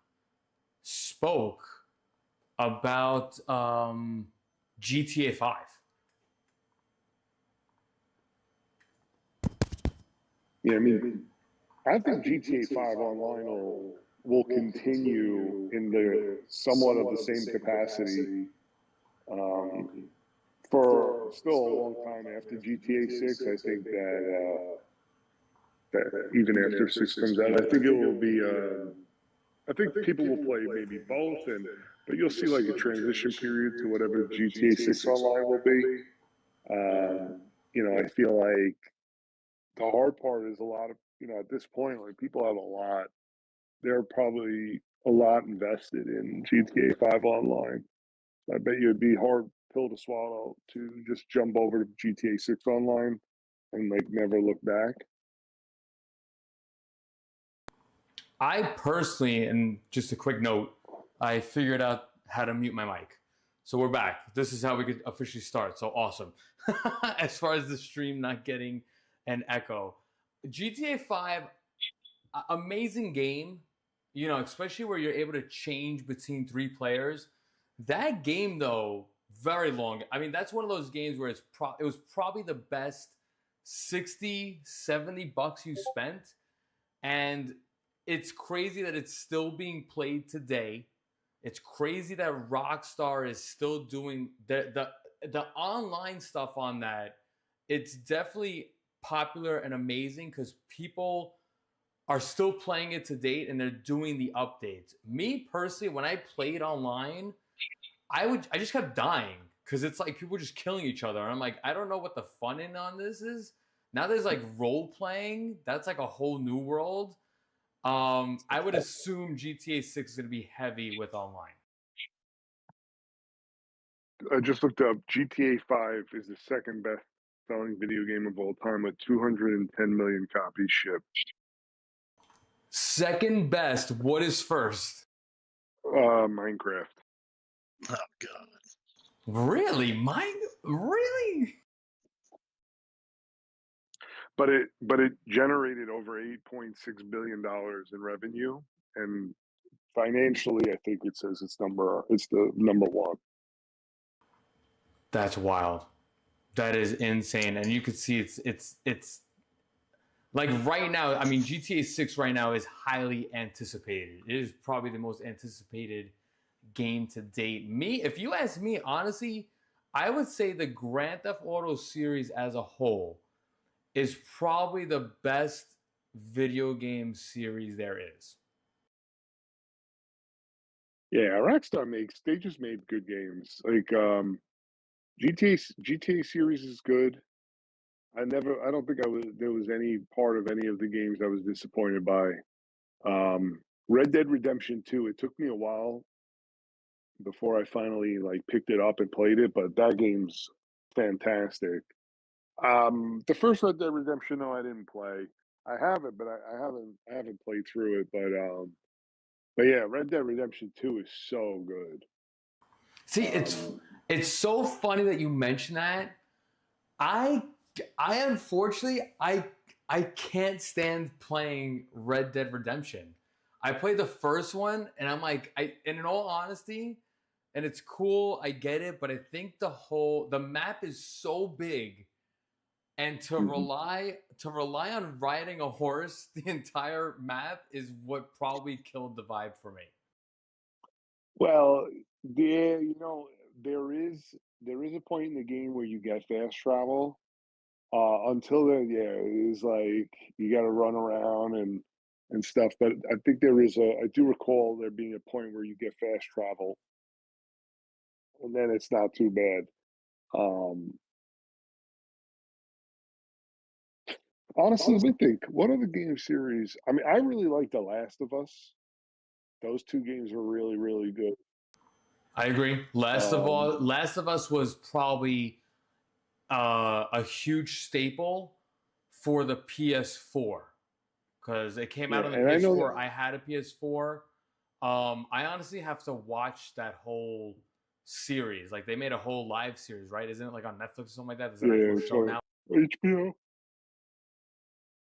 spoke about GTA 5. Yeah, I mean, I think GTA 5 Online will continue in the somewhat of the same capacity for still a long time after GTA 6. I think that even after 6 comes out, I think it will be. I think people will play maybe both, but you'll see like a transition period to whatever GTA 6 Online will be. I feel like the hard part is a lot of, at this point, like people have a lot. They're probably a lot invested in GTA 5 Online. I bet you it'd be a hard pill to swallow to just jump over to GTA 6 Online and like never look back. I personally, and just a quick note, I figured out how to mute my mic. So we're back. This is how we could officially start. So awesome. As far as the stream not getting an echo. GTA 5, amazing game, especially where you're able to change between 3 players. That game, though, very long. I mean, that's one of those games where it was probably the best $60-$70 you spent. And it's crazy that it's still being played today. It's crazy that Rockstar is still doing the online stuff on that. It's definitely popular and amazing because people are still playing it to date and they're doing the updates. Me personally, when I played online, I just kept dying because it's like people just killing each other. And I'm like, I don't know what the fun in on this is. Now there's like role playing. That's like a whole new world. I would assume GTA 6 is going to be heavy with online. I just looked up. GTA 5 is the second best selling video game of all time with 210 million copies shipped. Second best. What is first? Minecraft. Oh God. Really? Really? But it generated over $8.6 billion in revenue, and financially, I think it says it's the number one. That's wild. That is insane. And you could see it's like right now, I mean, GTA 6 right now is highly anticipated. It is probably the most anticipated game to date. If you ask me, honestly, I would say the Grand Theft Auto series as a whole is probably the best video game series there is. Yeah, they just made good games. Like GTA series is good. I don't think there was any part of any of the games I was disappointed by. Red Dead Redemption 2, it took me a while before I finally like picked it up and played it, but that game's fantastic. The first Red Dead Redemption, no, I didn't play. I have it, but I haven't played through it. But yeah, Red Dead Redemption 2 is so good. See, it's so funny that you mention that. I unfortunately I can't stand playing Red Dead Redemption. I played the first one and I'm like, and in all honesty, and it's cool, I get it, but I think the map is so big, and to rely on riding a horse the entire map is what probably killed the vibe for me. Well, there there is a point in the game where you get fast travel. Until then, yeah, it is like you got to run around and stuff. But I think I do recall there being a point where you get fast travel, and then it's not too bad. Honestly, let me think. What other game series? I mean, I really like The Last of Us. Those two games were really, really good. I agree. Last of Us was probably a huge staple for the PS4 because it came out on the PS4. I had a PS4. I honestly have to watch that whole series. Like they made a whole live series, right? Isn't it like on Netflix or something like that? Is it Yeah, show now? HBO.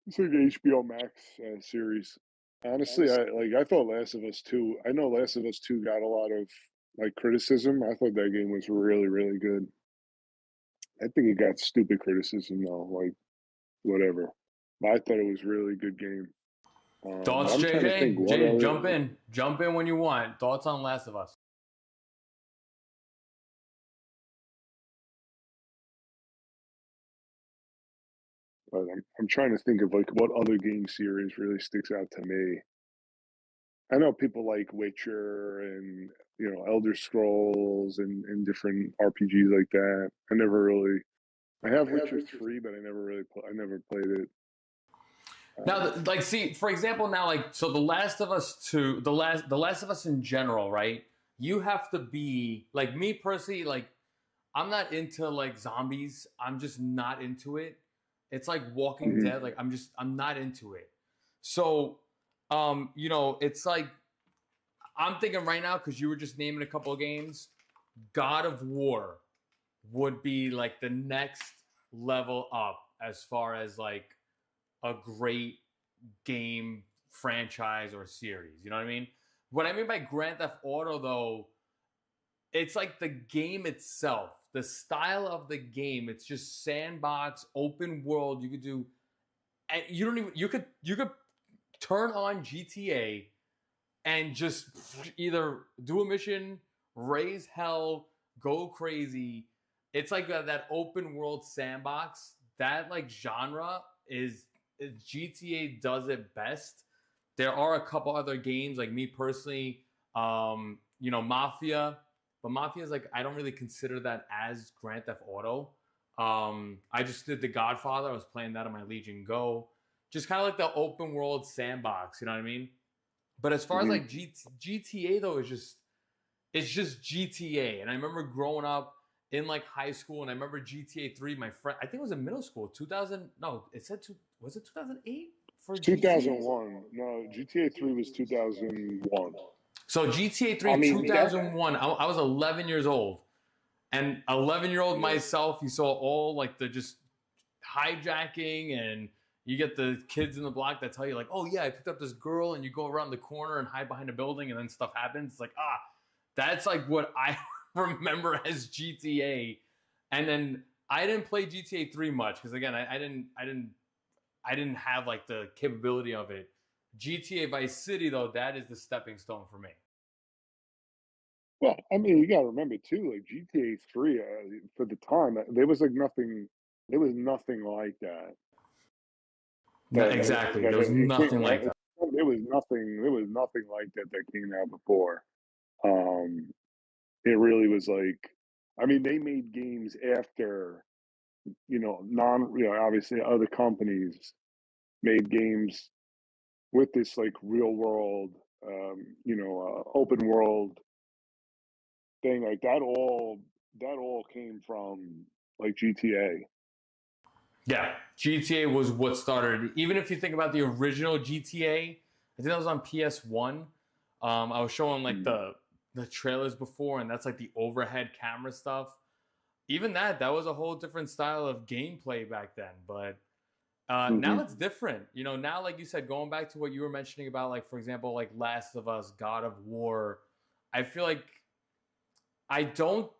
It's like an HBO Max series. Honestly, I thought Last of Us 2. I know Last of Us 2 got a lot of like criticism. I thought that game was really, really good. I think it got stupid criticism though, like whatever. But I thought it was a really good game. Thoughts, I'm trying to think what other, jump in when you want. Thoughts on Last of Us? But I'm trying to think of like what other game series really sticks out to me. I know people like Witcher and Elder Scrolls and different RPGs like that. I have Witcher 3, but I never played it. Now, like, see, for example, now, like, so The Last of Us 2, The Last of Us in general, right? You have to be, like, me personally, like, I'm not into, like, zombies. I'm just not into it. It's like Walking Dead. Like, I'm not into it. So, it's like, I'm thinking right now, because you were just naming a couple of games, God of War would be, like, the next level up as far as, like, a great game franchise or series. You know what I mean? What I mean by Grand Theft Auto, though, it's like the game itself, the style of the game. It's just sandbox, open world. You could do, and you could turn on GTA and just either do a mission, raise hell, go crazy. It's like that open world sandbox. That like genre is GTA does it best. There are a couple other games, like me personally, Mafia, but Mafia is like I don't really consider that as Grand Theft Auto. I just did The Godfather. I was playing that on my Legion Go, just kind of like the open world sandbox. You know what I mean? But as far as like GTA though, it's just GTA. And I remember growing up in like high school, and I remember GTA 3. My friend, I think it was in middle school, 2000. No, it said was it 2008 for 2001? No, GTA 3 was 2001. So GTA 3, 2001. I was 11 years old, And 11-year-old myself, you saw all like the just hijacking, and you get the kids in the block that tell you like, oh yeah, I picked up this girl, and you go around the corner and hide behind a building, and then stuff happens. It's like, that's like what I remember as GTA. And then I didn't play GTA 3 much because again, I didn't have like the capability of it. GTA Vice City though, that is the stepping stone for me. Well, I mean, you got to remember too, like GTA 3 for the time, there was like nothing. There was nothing like that. Exactly, there was nothing like that. There was nothing. There was nothing like that that came out before. It really was like, I mean, they made games after, obviously other companies made games with this like real world, open world thing like that. All came from like GTA. Yeah, GTA was what started. Even if you think about the original GTA, I think that was on PS1. I was showing like the trailers before, and that's like the overhead camera stuff. Even that was a whole different style of gameplay back then. But now it's different. Now, like you said, going back to what you were mentioning about, like, for example, like Last of Us, God of War, I feel like I do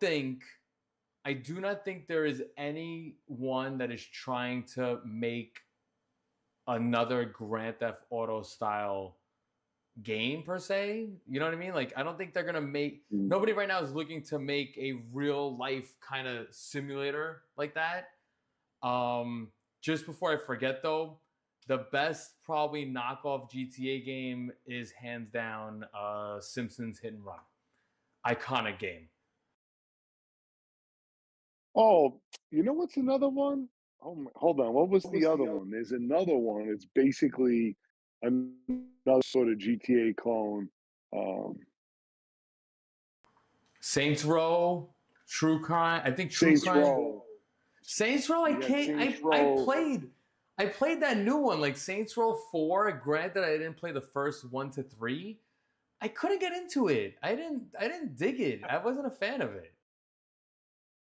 not think there is anyone that is trying to make another Grand Theft Auto style game per se. You know what I mean? Like, I don't think they're gonna make. Nobody right now is looking to make a real life kind of simulator like that. Just before I forget though, the best probably knockoff GTA game is hands down Simpsons Hit and Run. Iconic game. Oh, you know what's another one? Oh, hold on. What was the other one? There's another one. It's basically another sort of GTA clone. Saints Row, True Crime. I think True Saints Crime. Row. Saints Row. I played that new one, like Saints Row 4. Granted, I didn't play the first 1 to 3. I couldn't get into it. I didn't dig it. I wasn't a fan of it.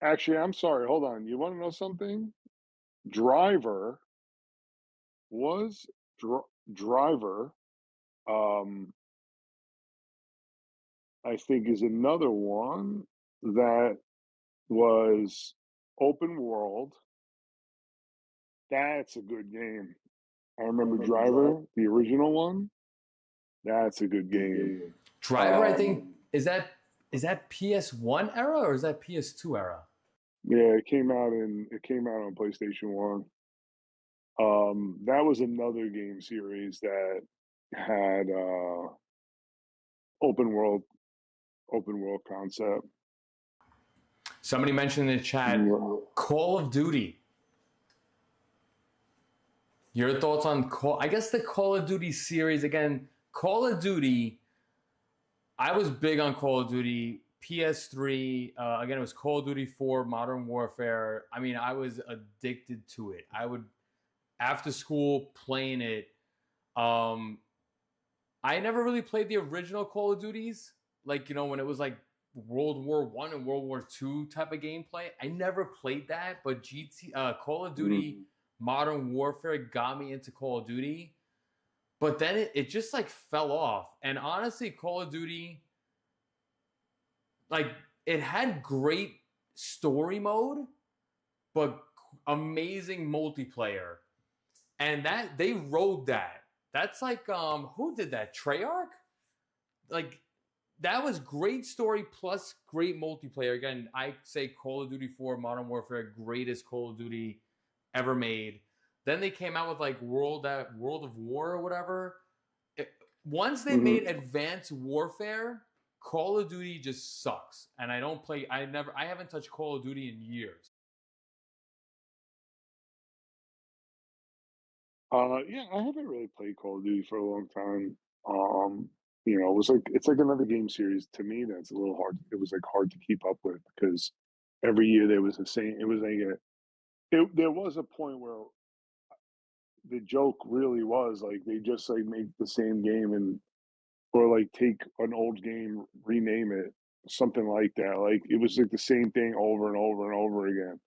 Actually, I'm sorry. Hold on. You want to know something? Driver was Driver. I think is another one that was open world. That's a good game. I remember Driver, the original one. That's a good game. Driver, I think is that PS1 era or is that PS2 era? Yeah, it came out on PlayStation 1. That was another game series that had open world concept. Somebody mentioned in the chat Call of Duty. Your thoughts on I guess the Call of Duty series again. Call of Duty. I was big on Call of Duty. PS3. Again, it was Call of Duty 4, Modern Warfare. I mean, I was addicted to it. I would, after school, playing it. I never really played the original Call of Duties. Like, when it was like World War I and World War II type of gameplay. I never played that, but Call of Duty Modern Warfare got me into Call of Duty. But then it just like fell off. And honestly, Call of Duty, like, it had great story mode, but amazing multiplayer. And that they rode that. That's like who did that? Treyarch? Like, that was great story plus great multiplayer. Again, I say Call of Duty 4 Modern Warfare, greatest Call of Duty ever made. Then they came out with like World of War or whatever. Once they made Advanced Warfare, Call of Duty just sucks. And I haven't touched Call of Duty in years. Yeah, I haven't really played Call of Duty for a long time. It's like another game series to me that's a little hard. It was like hard to keep up with because every year there was the same. It was like there was a point where the joke really was like they just like make the same game or like take an old game, rename it, something like that. Like it was like the same thing over and over and over again.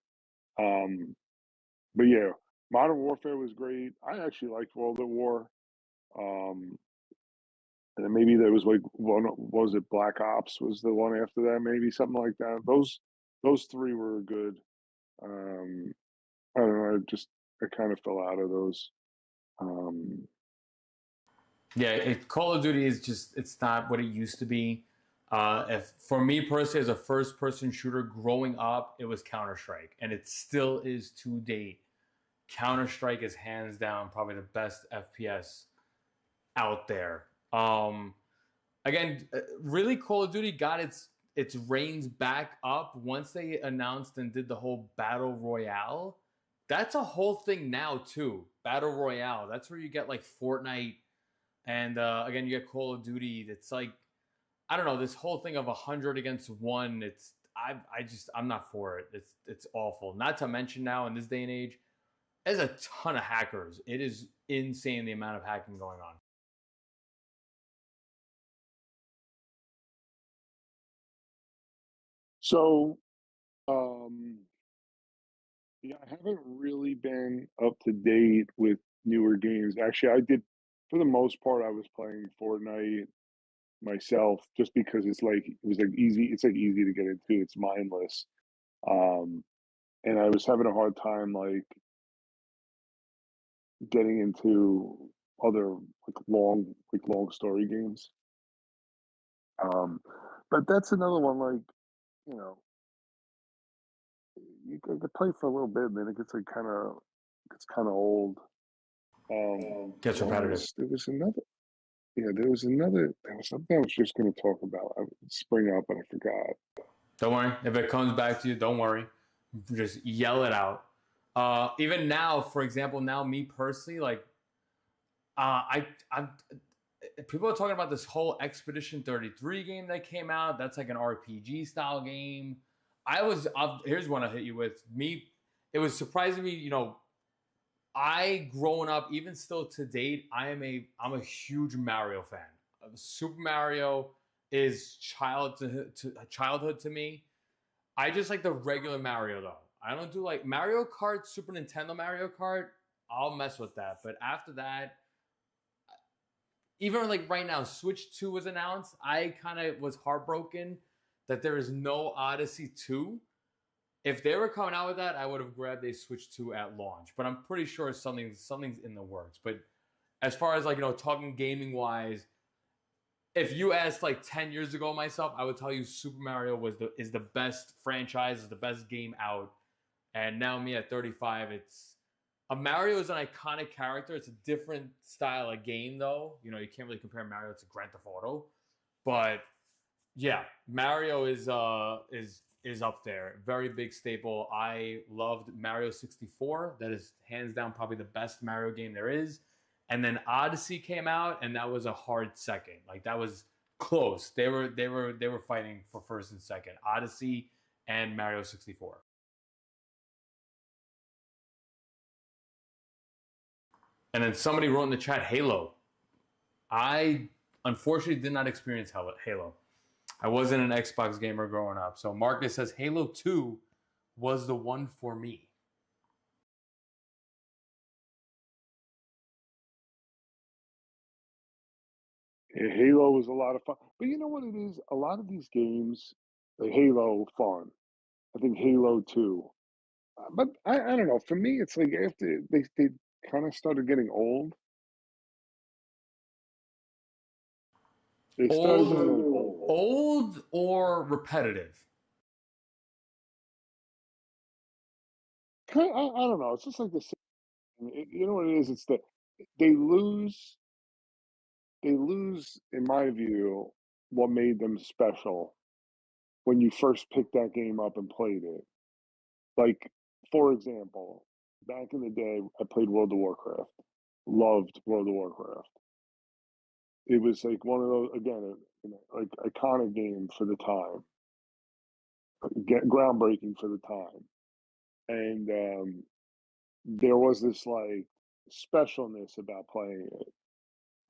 But yeah, Modern Warfare was great. I actually liked World at War. Um, and then maybe there was like one, was it Black Ops was the one after that, maybe something like that. Those three were good. Um, I don't know. I kind of fell out of those. Um, Yeah, Call of Duty is just, it's not what it used to be. If for me personally, as a first-person shooter growing up, it was Counter Strike, and it still is to date. Counter Strike is hands down probably the best FPS out there. Again, really, Call of Duty got its reins back up once they announced and did the whole battle royale. That's a whole thing now too. Battle royale. That's where you get like Fortnite, and again you get Call of Duty. It's like, I don't know, this whole thing of 100 against 1. I'm not for it. It's awful. Not to mention now in this day and age, there's a ton of hackers. It is insane the amount of hacking going on. so, yeah, I haven't really been up to date with newer games. Actually, I did, for the most part, I was playing Fortnite myself just because it was like easy. It's like easy to get into. It's mindless. Um, and I was having a hard time like getting into other long story games. But that's another one. Like, you know, you could play for a little bit, and then it's kind of old. Gets repetitive. There was another. Yeah, there was something I was just going to talk about. I would spring up, and I forgot. Don't worry. If it comes back to you, don't worry. Just yell it out. Even now, for example, now me personally, like, I'm people are talking about this whole Expedition 33 game that came out. That's like an RPG style game. Here's one I hit you with. It was surprising me, I growing up, even still to date, I'm a huge Mario fan. Super Mario is childhood to me. I just like the regular Mario though. I don't do like Mario Kart, Super Nintendo Mario Kart. I'll mess with that, but after that, even like right now, Switch 2 was announced. I kind of was heartbroken that there is no Odyssey 2. If they were coming out with that, I would have grabbed a Switch 2 at launch. But I'm pretty sure something's in the works. But as far as like, talking gaming wise, if you asked like 10 years ago myself, I would tell you Super Mario is the best franchise, is the best game out. And now me at 35, Mario is an iconic character. It's a different style of game though. You can't really compare Mario to Grand Theft Auto. But yeah, Mario is up there. Very big staple. I loved Mario 64. That is hands down probably the best Mario game there is. And then Odyssey came out, and that was a hard second. Like that was close. They were fighting for first and second. Odyssey and Mario 64. And then somebody wrote in the chat Halo. I unfortunately did not experience Halo. I wasn't an Xbox gamer growing up. So Marcus says Halo 2 was the one for me. Yeah, Halo was a lot of fun. But you know what it is? A lot of these games, like Halo, fun. I think Halo 2. But I don't know. For me, it's like after they kind of started getting old. They started getting like old. Old or repetitive? I don't know. It's just like the same. You know what it is? It's that they lose. They lose, in my view, what made them special when you first picked that game up and played it. Like, for example, back in the day, I played World of Warcraft. Loved World of Warcraft. It was like one of those again, like iconic game for the time, groundbreaking for the time, and there was this like specialness about playing it.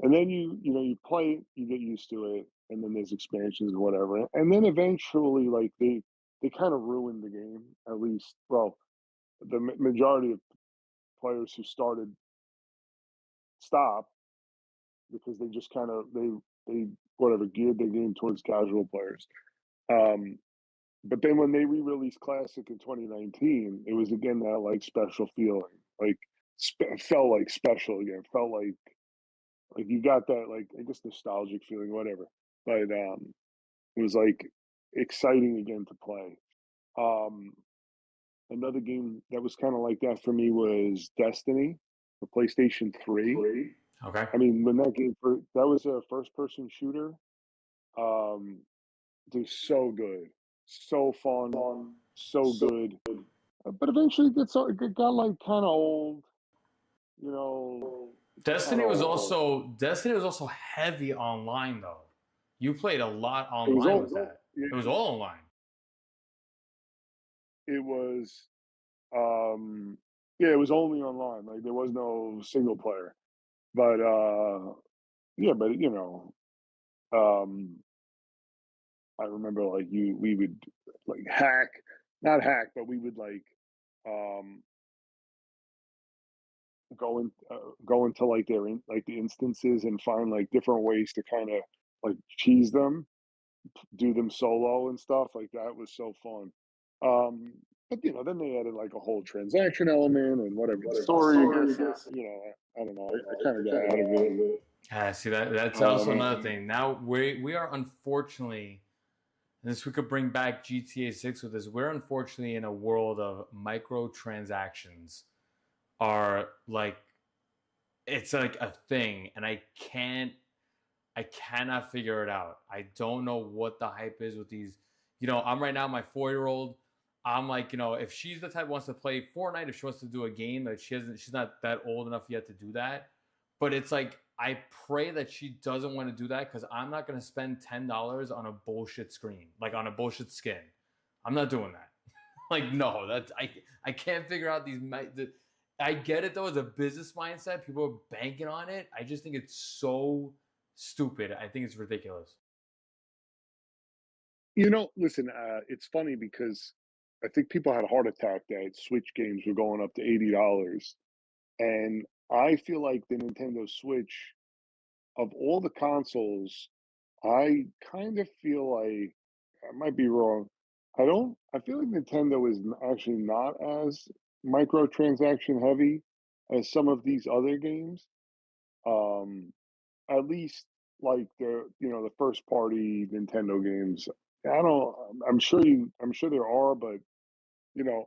And then you play it, you get used to it, and then there's expansions or whatever. And then eventually, like they kind of ruined the game. At least, well, the majority of players who started stopped because they just kind of they whatever geared their game towards casual players. Um, but then when they re-released Classic in 2019, it was again that like special feeling, like felt like special again, felt like you got that like I guess nostalgic feeling, whatever. But it was like exciting again to play. Um, Another game that was kind of like that for me was Destiny for PlayStation 3. Okay. I mean, when that game that was a first-person shooter. Um, it was so good, so fun, so good. But eventually, it got like kind of old. You know, Destiny was also heavy online though. You played a lot online with that. yeah, It was all online. it was yeah, it was only online. Like there was no single player. But yeah, but you know, um I remember like we would like not hack, but we would like um go into like like the instances and find like different ways to kind of like cheese them, do them solo and stuff like that was so fun. Um, but you know, then they added like a whole transaction element and whatever the story. I guess you know, I don't know. I kind of got out of it. See that's also another thing. Now we are unfortunately, this we could bring back GTA 6 with this. We're unfortunately in a world of microtransactions. Are like it's like a thing, and I cannot figure it out. I don't know what the hype is with these. You know, I'm right now my 4-year-old. I'm like, you know, if she's the type who wants to play Fortnite, if she wants to do a game that she's not that old enough yet to do that. But it's like I pray that she doesn't want to do that because I'm not going to spend $10 on a bullshit screen, like on a bullshit skin. I'm not doing that. Like no, that's I can't figure out I get it though as a business mindset. People are banking on it. I just think it's so stupid. I think it's ridiculous. You know, listen, it's funny because I think people had a heart attack that Switch games were going up to $80, and I feel like the Nintendo Switch of all the consoles, I kind of feel like I might be wrong. I feel like Nintendo is actually not as microtransaction heavy as some of these other games. Um, at least like the first party Nintendo games. I don't. I'm sure there are, but you know,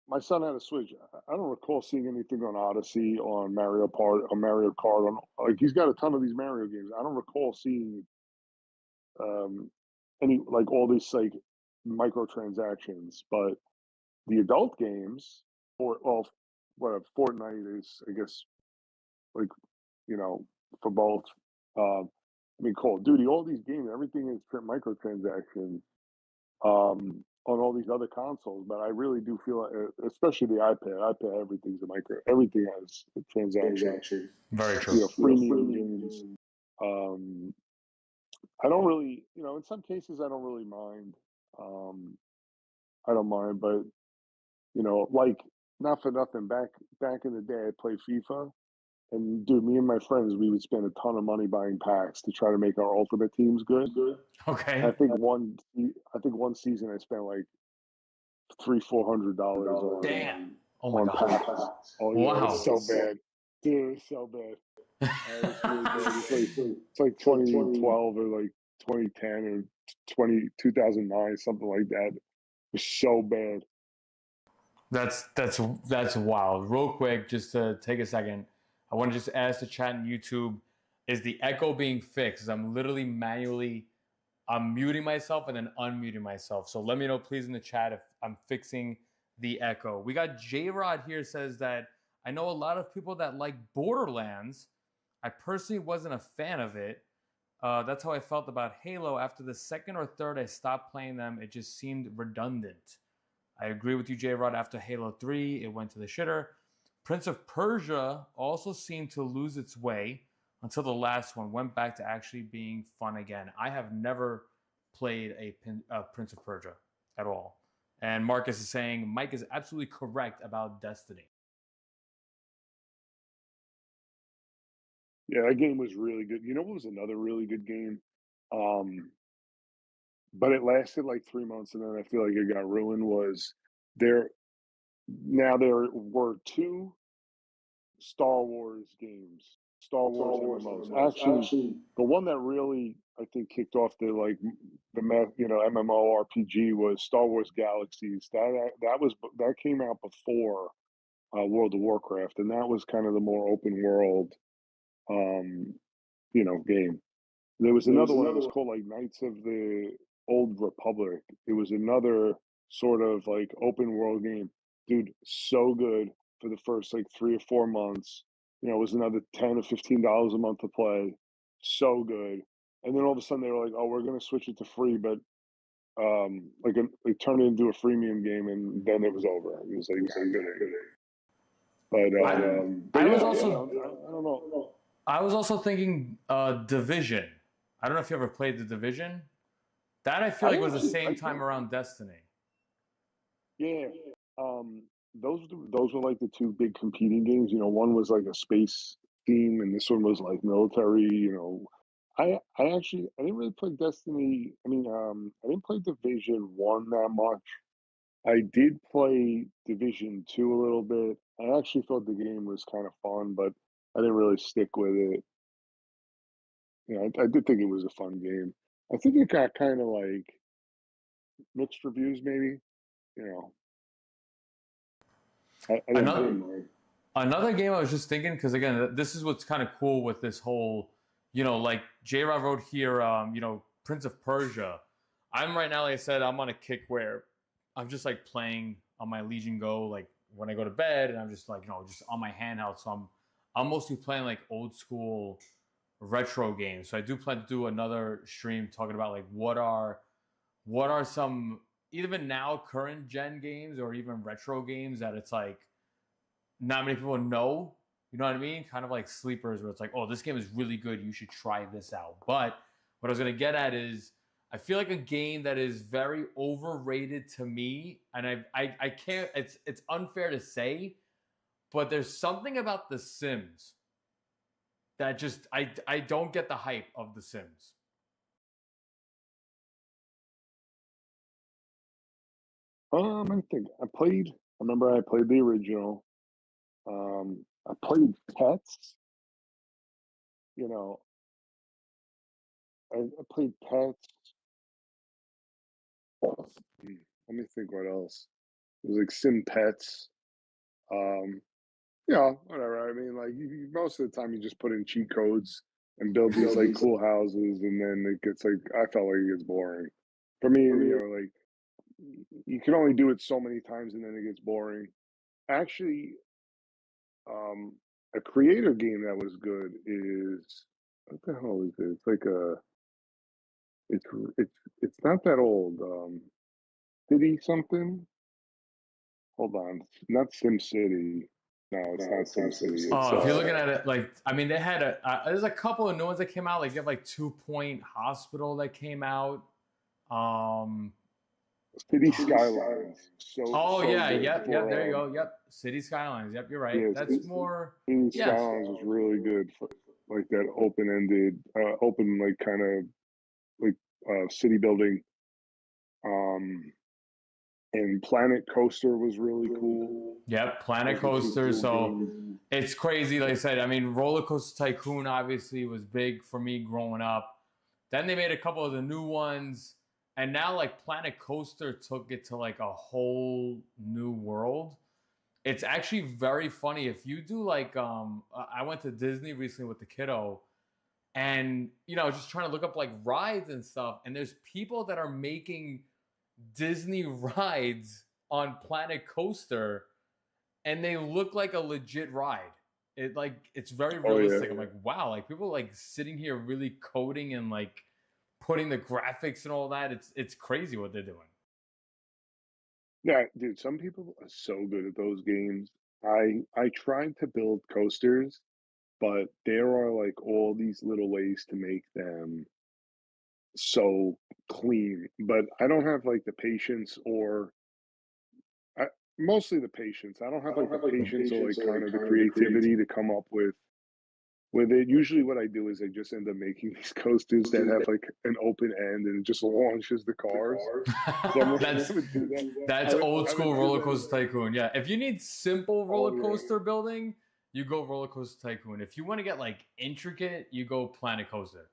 my son had a Switch. I don't recall seeing anything on Odyssey, on Mario Kart. Like he's got a ton of these Mario games. I don't recall seeing um, any like all these like microtransactions. But the adult games, or well, what Fortnite is, I guess, like you know, for both. I mean, Call of Duty, all these games, everything is microtransaction on all these other consoles. But I really do feel, especially the iPad, everything's a everything has a transaction. Very true. You know, freemium games. Um, I don't really, you know, in some cases I don't really mind. Um, I don't mind, but you know, like not for nothing. Back in the day, I played FIFA. And dude, me and my friends, we would spend a ton of money buying packs to try to make our ultimate teams good. Okay. I think one season I spent like $300-400 on Damn. Oh my on god. packs. Oh yeah, Wow. it's so bad, dude, it's so bad. It's really bad. It's like 2012 or like 2010 or 2009, something like that. It's so bad. That's wild. Real quick, just to take a second, I want to just ask the chat in YouTube: is the echo being fixed? I'm literally manually, I'm muting myself and then unmuting myself. So let me know, please, in the chat if I'm fixing the echo. We got J Rod here says that I know a lot of people that like Borderlands. I personally wasn't a fan of it. That's how I felt about Halo. After the second or third, I stopped playing them. It just seemed redundant. I agree with you, J-Rod. After Halo 3, it went to the shitter. Prince of Persia also seemed to lose its way. until the last one went back to actually being fun again. I have never played a Prince of Persia at all. And Marcus is saying Mike is absolutely correct about Destiny. Yeah, that game was really good. You know what was another really good game? But it lasted like 3 months, and then I feel like it got ruined. Was there there were two Star Wars games, Star Wars MMOs. Actually, the one that really I think kicked off MMORPG was Star Wars Galaxies. That came out before World of Warcraft, and that was kind of the more open world, um, game. There was another one. It was called like Knights of the Old Republic. It was another sort of like open world game. Dude, so good for the first like 3 or 4 months. It was another $10 or $15 a month to play. So good. And then all of a sudden they were like, "Oh, we're gonna switch it to free," but it turned it into a freemium game, and then it was over. It was like, I was yeah, also I don't know. I was also thinking Division. I don't know if you ever played the Division. That I feel like was the same time around Destiny. Yeah, those were like the two big competing games. One was like a space theme, and this one was like military. I didn't really play Destiny. I mean, I didn't play Division 1 that much. I did play Division 2 a little bit. I actually thought the game was kind of fun, but I didn't really stick with it. I did think it was a fun game. I think it got kind of like mixed reviews, maybe. You know, I didn't Another game I was just thinking, because again, this is what's kind of cool with this whole, like J-Rob wrote here, Prince of Persia. I'm right now, like I said, I'm on a kick where I'm just like playing on my Legion Go, like when I go to bed, and I'm just like, just on my handheld. So I'm mostly playing like old school retro games. So I do plan to do another stream talking about like what are some even now current gen games or even retro games that it's like not many people know. You know what I mean? Kind of like sleepers where it's like, oh, this game is really good. You should try this out. But what I was going to get at is I feel like a game that is very overrated to me, and I can't. It's unfair to say, but there's something about The Sims that just I don't get the hype of The Sims. I think I remember I played the original. I played Pets. You know, I played Pets. Let me think what else. It was like Sim Pets. Um, whatever. I mean, like most of the time, you just put in cheat codes and build these like cool houses, and then it gets like I felt like it gets boring. For me, like you can only do it so many times, and then it gets boring. Actually, a creator game that was good is what the hell is it? It's like it's it's it's not that old. City something. Hold on, not Sim City. No, it's not Sim City. It's Oh, if you're looking at it, like I mean, they had there's a couple of new ones that came out. Like you have like 2 Point Hospital that came out. City Skylines. So yeah, good yep, for, there you go. Yep, City Skylines. Yep, you're right. yeah, That's more. City Yeah. Skylines was really good for like that open-ended, open like kind of like city building. And Planet Coaster was really cool. Yep, Planet Coaster. So it's crazy. Like I said, I mean, Roller Coaster Tycoon obviously was big for me growing up. Then they made a couple of the new ones, and now like Planet Coaster took it to like a whole new world. It's actually very funny if you do like I went to Disney recently with the kiddo, and just trying to look up like rides and stuff, and there's people that are making Disney rides on Planet Coaster, and they look like a legit ride. It's very realistic. I'm like, wow, like people like sitting here really coding and like putting the graphics and all that. It's crazy what they're doing. Yeah, dude, some people are so good at those games. I tried to build coasters, but there are like all these little ways to make them so clean. But I don't have like the patience or I, mostly the patience. I don't have like the patience or like kind of the creativity to come up with it. Usually what I do is I just end up making these coasters that have like an open end and it just launches the cars. That's old school Roller Coaster Tycoon. Yeah, if you need simple roller coaster building, you go Roller Coaster Tycoon. If you want to get like intricate, you go Planet Coaster.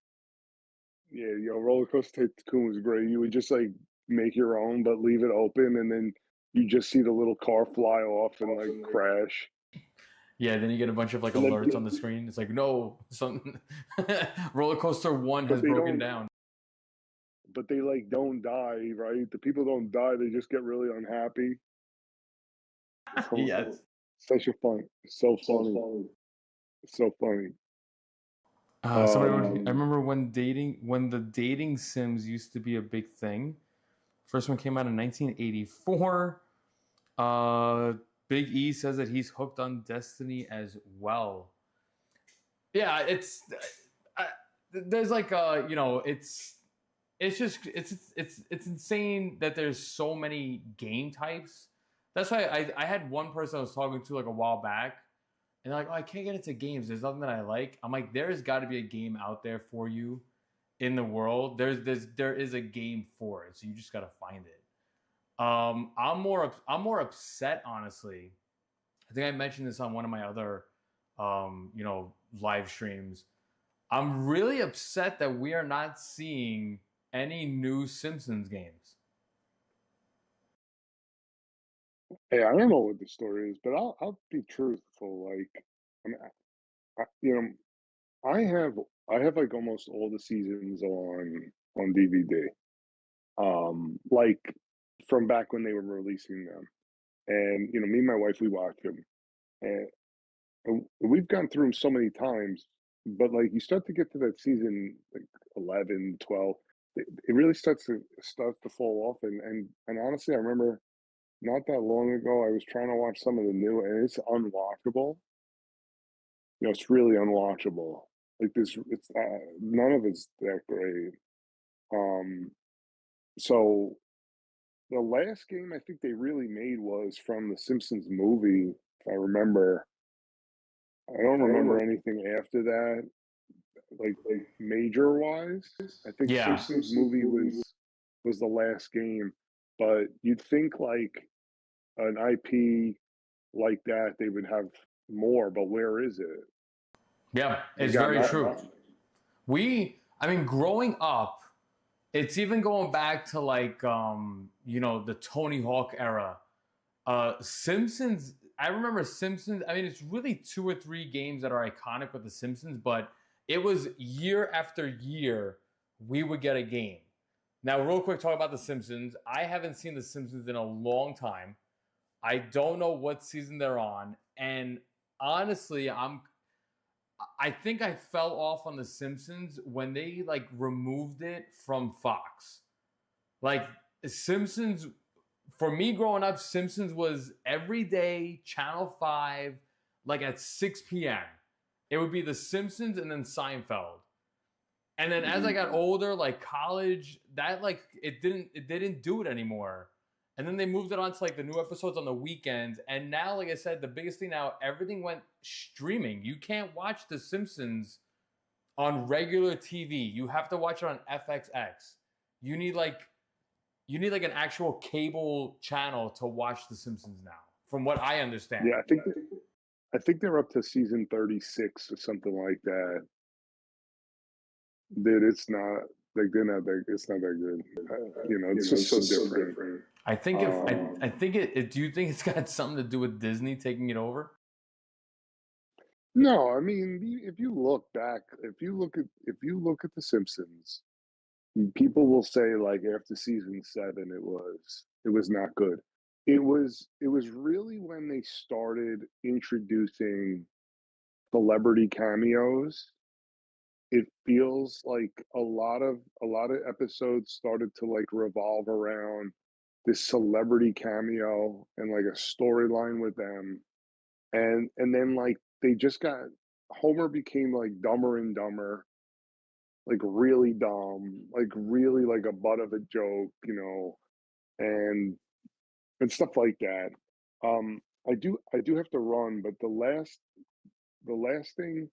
Yeah, Roller Coaster Tycoon was great. You would just like make your own, but leave it open, and then you just see the little car fly off and like crash. Yeah, then you get a bunch of like And then- alerts on the screen. It's like, no, something Roller Coaster 1 has they broken don't- down. But they like don't die, right? The people don't die; they just get really unhappy. Yes. Such a fun, so funny, so funny. I remember when the dating sims used to be a big thing. First one came out in 1984. Big E says that he's hooked on Destiny as well. Yeah, it's there's like it's insane that there's so many game types. That's why I had one person I was talking to like a while back, and they're like, oh, I can't get into games. There's nothing that I like. I'm like, there's got to be a game out there for you in the world. There is a game for it, so you just got to find it. I'm more upset, honestly. I think I mentioned this on one of my other live streams. I'm really upset that we are not seeing any new Simpsons games. Hey, I don't know what the story is, but I'll be truthful. Like, I mean, I have like almost all the seasons on DVD. Like from back when they were releasing them, and me and my wife we watched them, and we've gone through them so many times. But like you start to get to that season like 11, 12, it really starts to fall off. And honestly, I remember not that long ago I was trying to watch some of the new, and it's unwatchable. It's really unwatchable. Like this, it's none of it's that great. Um, so the last game I think they really made was from the Simpsons movie, if I remember. I don't remember anything after that, like major wise. I think Yeah. Simpsons movie was the last game, but you'd think like an IP like that they would have more, but where is it? Yeah, it's They got very nothing. true. Growing up, it's even going back to like the Tony Hawk era. Simpsons, I remember Simpsons. I mean, it's really 2 or 3 games that are iconic with the Simpsons, but it was year after year we would get a game. Now, real quick, talk about the Simpsons. I haven't seen the Simpsons in a long time. I don't know what season they're on, and honestly, I think I fell off on the Simpsons when they like removed it from Fox. Like Simpsons, for me growing up, Simpsons was every day, Channel 5, like at 6 p.m. It would be The Simpsons and then Seinfeld. And then as I got older, like college, that like they didn't do it anymore. And then they moved it on to like the new episodes on the weekends. And now, like I said, the biggest thing now, everything went streaming. You can't watch The Simpsons on regular TV. You have to watch it on FXX. You need like an actual cable channel to watch The Simpsons now, from what I understand. Yeah, I think they're up to season 36 or something like that. Dude, it's not like they're not that. It's not that good. It's just so different. I think I think it. Do you think it's got something to do with Disney taking it over? No, I mean, if you look back, if you look at The Simpsons, people will say like after season 7, it was not good. It was really when they started introducing celebrity cameos. It feels like a lot of episodes started to like revolve around this celebrity cameo and like a storyline with them, and then like they just got Homer became like dumber and dumber, like really dumb, like really like a butt of a joke, and stuff like that. I do have to run, but the last thing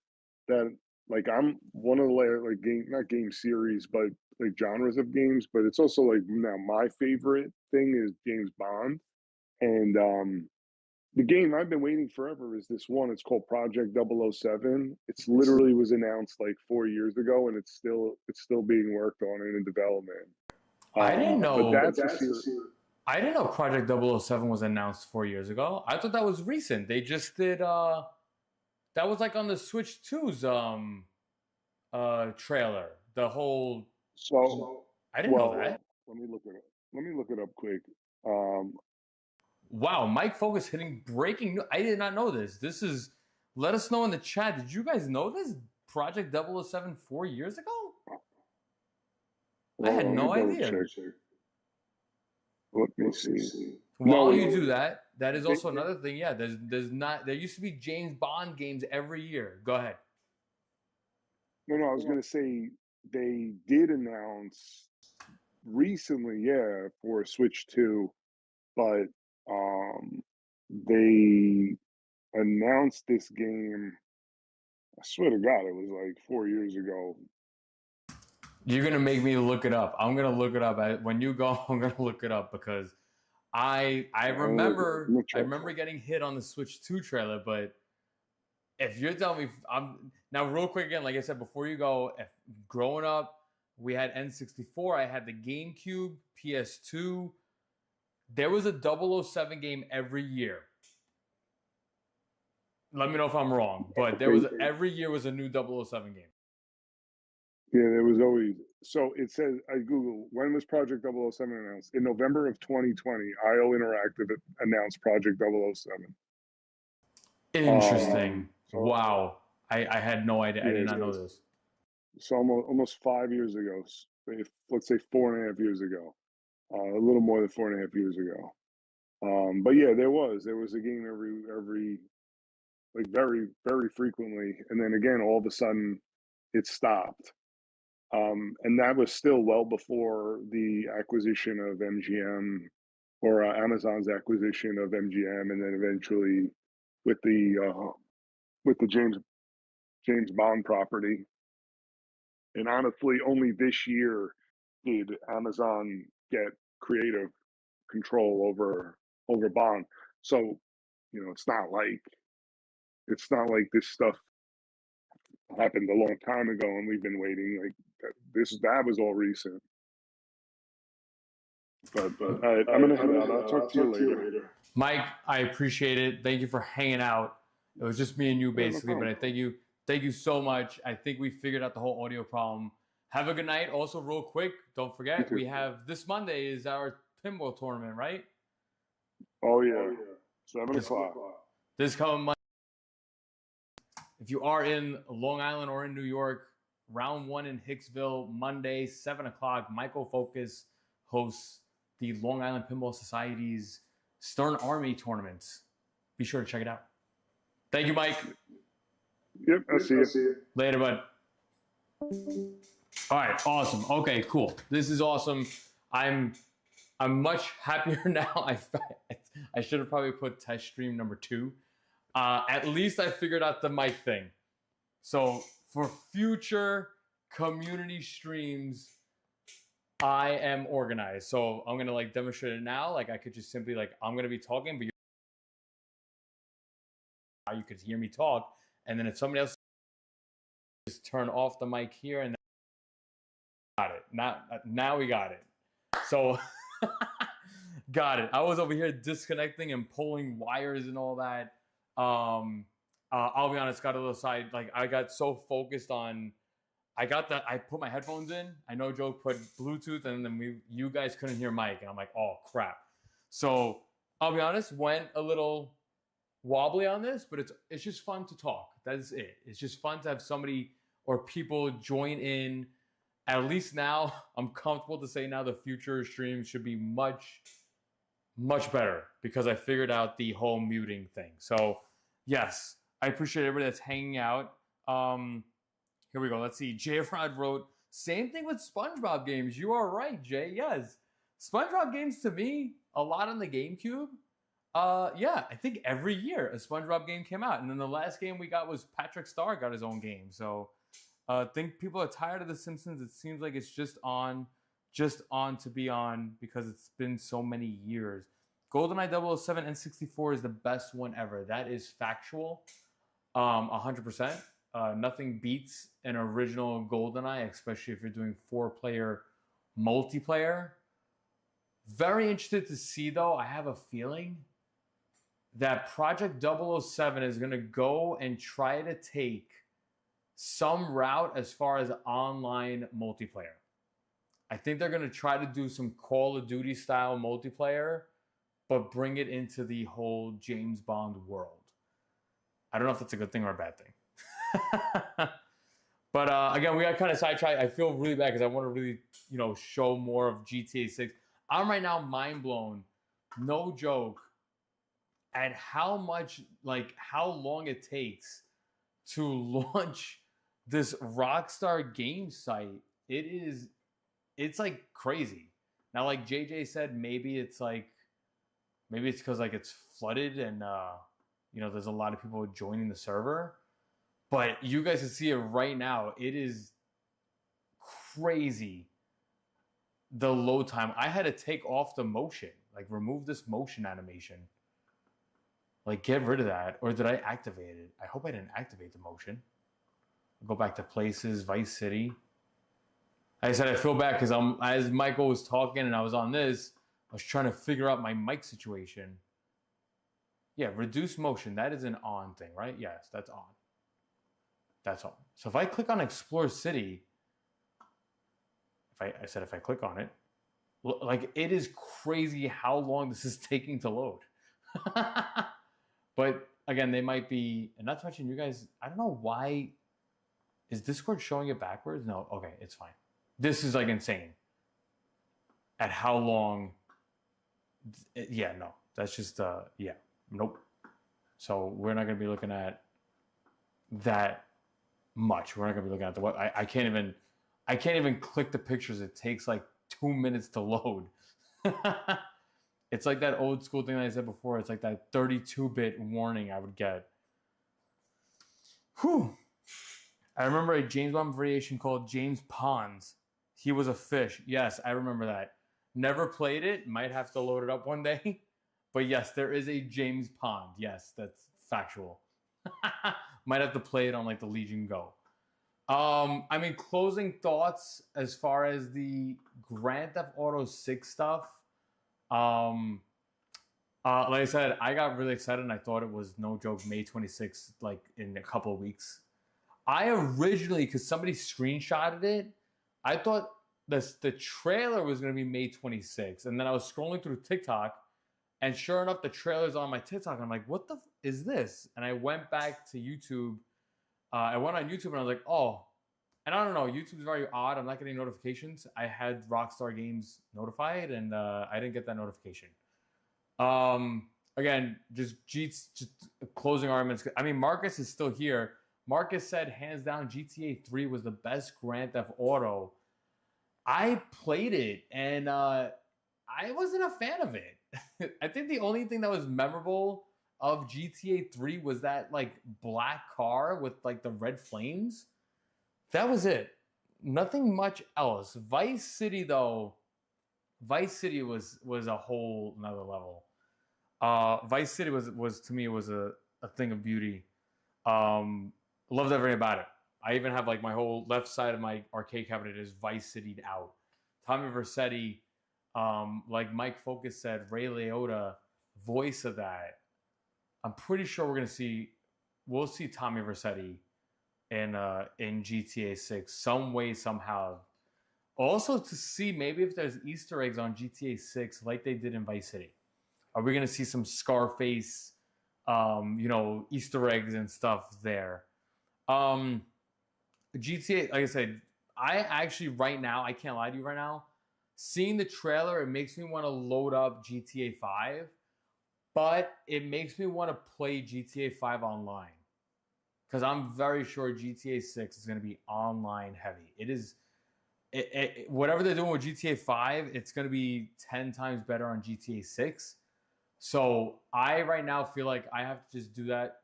that like I'm one of the like game not game series, but like genres of games, but it's also like now my favorite thing is James Bond. And the game I've been waiting forever is this one. It's called Project 007. It's literally was announced like 4 years ago, and it's still being worked on and in development. I didn't know. But that's a series. I didn't know Project 007 was announced 4 years ago. I thought that was recent. They just did that was like on the Switch 2's trailer. The whole So I didn't know well, that. let me look it up. Let me look it up quick. Wow, Mike Focus hitting breaking news. I did not know this. Let us know in the chat. Did you guys know this? Project 007 4 years ago? I had no idea. Let me see. While you do that, that is also another thing. Yeah, there used to be James Bond games every year. Go ahead. No, I was gonna say they did announce recently, yeah, for Switch 2, but they announced this game. I swear to God, it was like 4 years ago. You're gonna make me look it up. I'm gonna look it up. When you go, I'm gonna look it up because I remember getting hit on the Switch 2 trailer, but if you're telling me, I'm now real quick again, like I said before you go, if growing up, we had N64, I had the GameCube, PS2. There was a 007 game every year. Let me know if I'm wrong, but every year was a new 007 game. Yeah, there was always. So it says, I Google, when was Project 007 announced? In November of 2020, IO Interactive announced Project 007. Interesting. Wow. I had no idea. I did not know this. So almost 5 years ago, let's say 4.5 years ago, a little more than 4.5 years ago. But yeah, there was a game every like very, very frequently. And then again, all of a sudden it stopped. And that was still well before the acquisition of MGM or Amazon's acquisition of MGM, and then eventually with the James Bond property. And honestly, only this year did Amazon get creative control over Bond. So, it's not like this stuff happened a long time ago and we've been waiting. Like that was all recent. But I'm gonna head out. I'll talk to you later. Mike, I appreciate it. Thank you for hanging out. It was just me and you basically, but I thank you so much. I think we figured out the whole audio problem. Have a good night. Also, real quick, don't forget, we have this Monday is our pinball tournament, right? Oh yeah, 7 o'clock. This coming Monday. If you are in Long Island or in New York, round 1 in Hicksville, Monday, 7 o'clock. Michael Focus hosts the Long Island Pinball Society's Stern Army tournaments. Be sure to check it out. Thank you, Mike. Yep, I'll see you. Later, bud. All right, awesome. Okay, cool. This is awesome. I'm much happier now. I should have probably put test stream number 2. At least I figured out the mic thing. So for future community streams, I am organized. So I'm gonna demonstrate it now. I could just simply I'm gonna be talking, but you could hear me talk, and then if somebody else just turn off the mic here, and got it. Now we got it. So got it. I was over here disconnecting and pulling wires and all that. I'll be honest, got a little side. I got so focused on. I put my headphones in. I know Joe put Bluetooth, and then you guys couldn't hear Mike, and I'm like, oh crap. So I'll be honest, went a little wobbly on this, but it's just fun to talk. That's it. It's just fun to have somebody or people join in. At least now, I'm comfortable to say now the future streams should be much, much better because I figured out the whole muting thing. So yes, I appreciate everybody that's hanging out. Here we go. Let's see. J Rod wrote, same thing with SpongeBob games. You are right, Jay. Yes. SpongeBob games to me, a lot on the GameCube. Yeah, I think every year a SpongeBob game came out. And then the last game we got was Patrick Star got his own game. So I think people are tired of The Simpsons. It seems like it's just on to be on because it's been so many years. GoldenEye 007 N64 is the best one ever. That is factual. 100%. Nothing beats an original GoldenEye, especially if you're doing 4-player multiplayer. Very interested to see, though. I have a feeling that Project 007 is going to go and try to take some route as far as online multiplayer. I think they're going to try to do some Call of Duty style multiplayer, but bring it into the whole James Bond world. I don't know if that's a good thing or a bad thing. But again, we got kind of sidetracked. I feel really bad because I want to really, show more of GTA 6. I'm right now mind blown, no joke, at how long it takes to launch this Rockstar game site. It's like crazy. Now, like JJ said, maybe it's because it's flooded and there's a lot of people joining the server. But you guys can see it right now. It is crazy, the load time. I had to take off the motion, remove this motion animation. Get rid of that. Or did I activate it? I hope I didn't activate the motion. Go back to places, Vice City. Like I said, I feel bad because as Michael was talking and I was on this, I was trying to figure out my mic situation. Yeah, reduce motion. That is an on thing, right? Yes, that's on. That's on. So if I click on Explore City, if I click on it, it is crazy how long this is taking to load. But again, they might be, and not to mention you guys, I don't know why, is Discord showing it backwards? No, okay, it's fine. This is insane. At how long, yeah, no, that's just, yeah, nope. So we're not going to be looking at that much. We're not going to be looking at the what I can't even click the pictures. It takes 2 minutes to load. It's like that old school thing that I said before. It's like that 32-bit warning I would get. Whew. I remember a James Bond variation called James Ponds. He was a fish. Yes, I remember that. Never played it. Might have to load it up one day. But yes, there is a James Pond. Yes, that's factual. Might have to play it on the Legion Go. Closing thoughts as far as the Grand Theft Auto 6 stuff. Like I said, I got really excited and I thought it was, no joke, May 26th, in a couple of weeks. I originally, because somebody screenshotted it, I thought the trailer was going to be May 26th. And then I was scrolling through TikTok, and sure enough, the trailer's on my TikTok. I'm like, what the is this? And I went back to YouTube. I went on YouTube and I was like, oh. And I don't know, YouTube's very odd. I'm not getting notifications. I had Rockstar Games notified, and I didn't get that notification. Again, just closing arguments. Marcus is still here. Marcus said, hands down, GTA 3 was the best Grand Theft Auto. I played it, and I wasn't a fan of it. I think the only thing that was memorable of GTA 3 was that black car with the red flames. That was it. Nothing much else. Vice City, though, was a whole another level. Vice City was to me was a thing of beauty. Loved everything about it. I even have my whole left side of my arcade cabinet is Vice City'd out. Tommy Vercetti, like Mike Focus said, Ray Liotta, voice of that. I'm pretty sure we'll see Tommy Vercetti in GTA 6 some way, somehow. Also to see maybe if there's Easter eggs on GTA 6 like they did in Vice City. Are we going to see some Scarface, Easter eggs and stuff there? GTA, like I said, I actually right now, I can't lie to you right now, seeing the trailer, it makes me want to load up GTA 5, but it makes me want to play GTA 5 online. because I'm very sure GTA 6 is going to be online heavy. It is, whatever they're doing with GTA 5, it's going to be 10 times better on GTA 6. So I right now feel like I have to just do that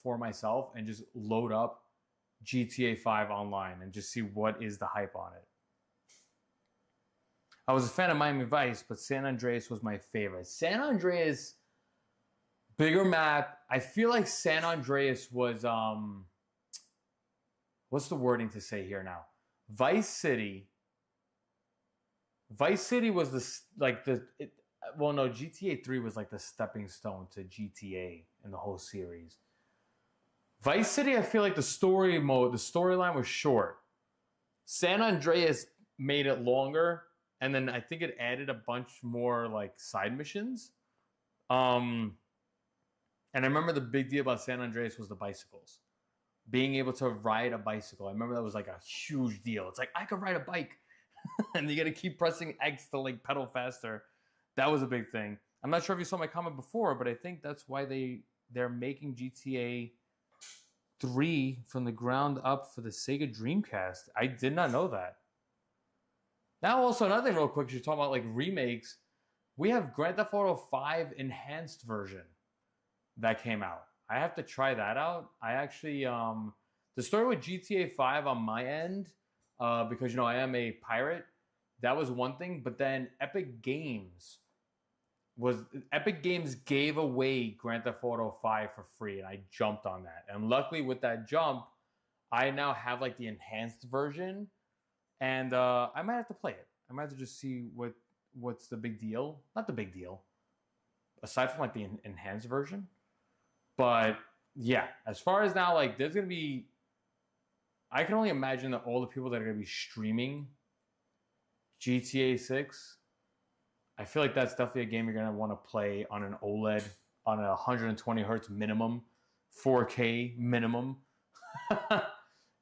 for myself and just load up GTA 5 online and just see what is the hype on it. I was a fan of Miami Vice, but San Andreas was my favorite. San Andreas, bigger map. I feel like San Andreas was, what's the wording to say here now? Vice City was well, no, GTA 3 was like the stepping stone to GTA in the whole series. Vice City, I feel like the storyline was short. San Andreas made it longer, and then I think it added a bunch more like side missions. And I remember the big deal about San Andreas was the bicycles. Being able to ride a bicycle. I remember that was like a huge deal. It's like, I could ride a bike. And you got to keep pressing X to like pedal faster. That was a big thing. I'm not sure if you saw my comment before, but I think that's why they're making GTA 3 from the ground up for the Sega Dreamcast. I did not know that. Now, also another thing real quick, you're talking about like remakes. We have Grand Theft Auto 5 enhanced version that came out. I have to try that out. I actually, the story with GTA 5 on my end, because, you know, I am a pirate, that was one thing. But then Epic Games gave away Grand Theft Auto 5 for free, and I jumped on that. And luckily with that jump, I now have like the enhanced version, and I might have to play it. I might have to just see what's the big deal. Not the big deal, aside from like the enhanced version. But yeah, as far as now, like there's gonna be, I can only imagine that all the people that are gonna be streaming GTA 6, I feel like that's definitely a game you're gonna want to play on an OLED, on a 120 hertz minimum, 4K minimum,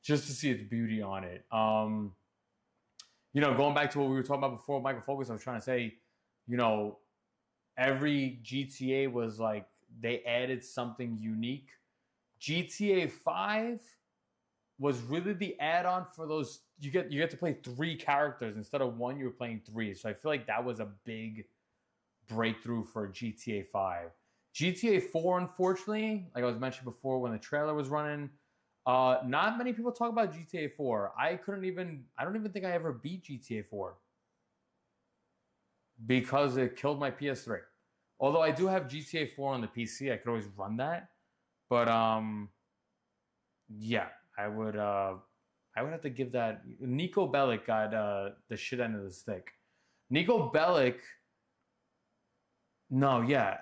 just to see its beauty on it. You know, going back to what we were talking about before, Michael Focus, I was trying to say, you know, every GTA was like, they added something unique. GTA 5 was really the add-on for those. You get to play 3 characters instead of 1. You were playing 3, so I feel like that was a big breakthrough for GTA 5. GTA 4, unfortunately, like I was mentioning before, when the trailer was running, not many people talk about GTA 4. I don't even think I ever beat GTA 4 because it killed my PS3. Although I do have GTA 4 on the PC, I could always run that. But yeah, I would have to give that. Nico Bellic got the shit end of the stick. Nico Bellic. No, yeah.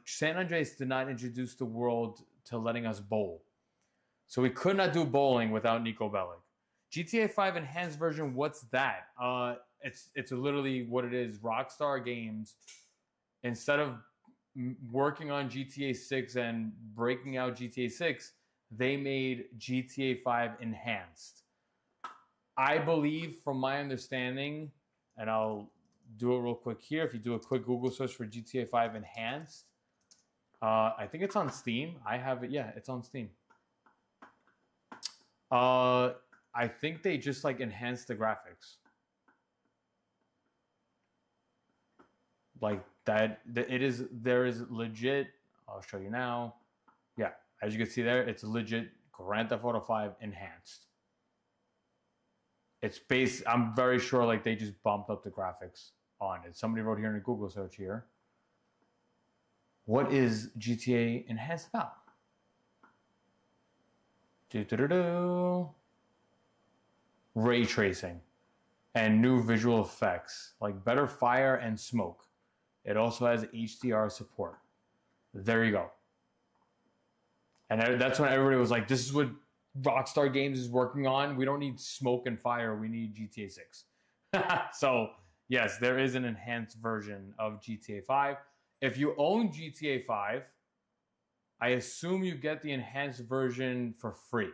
San Andreas did not introduce the world to letting us bowl, so we could not do bowling without Nico Bellic. GTA 5 enhanced version. What's that? It's literally what it is. Rockstar Games, instead of working on GTA 6 and breaking out GTA 6, they made GTA 5 enhanced. I believe, from my understanding, and I'll do it real quick here. If you do a quick Google search for GTA 5 enhanced, I think it's on Steam. I have it. Yeah, it's on Steam. I think they just like enhanced the graphics. Like that, there is legit. I'll show you now. Yeah, as you can see there, it's legit Grand Theft Auto 5 enhanced. It's based. I'm very sure like they just bumped up the graphics on it. Somebody wrote here in a Google search here. What is GTA enhanced about? Ray tracing and new visual effects like better fire and smoke. It also has HDR support. There you go. And that's when everybody was like, this is what Rockstar Games is working on. We don't need smoke and fire. We need GTA 6. So, yes, there is an enhanced version of GTA 5. If you own GTA 5, I assume you get the enhanced version for free.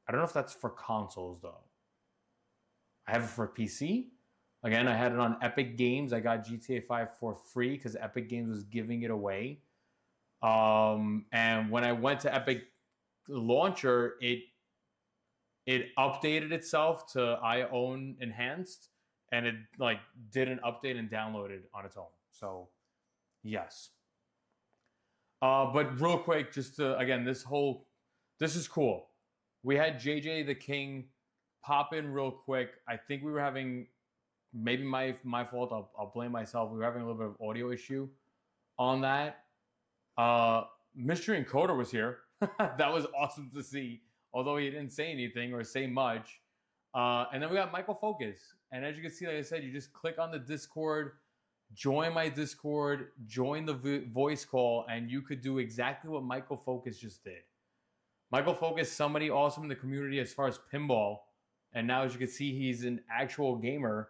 I don't know if that's for consoles, though. I have it for PC. Again, I had it on Epic Games. I got GTA 5 for free because Epic Games was giving it away. And when I went to Epic launcher, it updated itself to iOwn enhanced, and it like did an update and downloaded on its own. So yes. But real quick, just to, again, this is cool. We had JJ the King pop in real quick. I think we were having, maybe my fault. I'll blame myself. We were having a little bit of audio issue on that. Mystery Encoder was here. That was awesome to see, although he didn't say anything or say much. And then we got Michael Focus. And as you can see, like I said, you just click on the Discord, join my Discord, join the voice call, and you could do exactly what Michael Focus just did. Michael Focus, somebody awesome in the community as far as pinball. And now, as you can see, he's an actual gamer.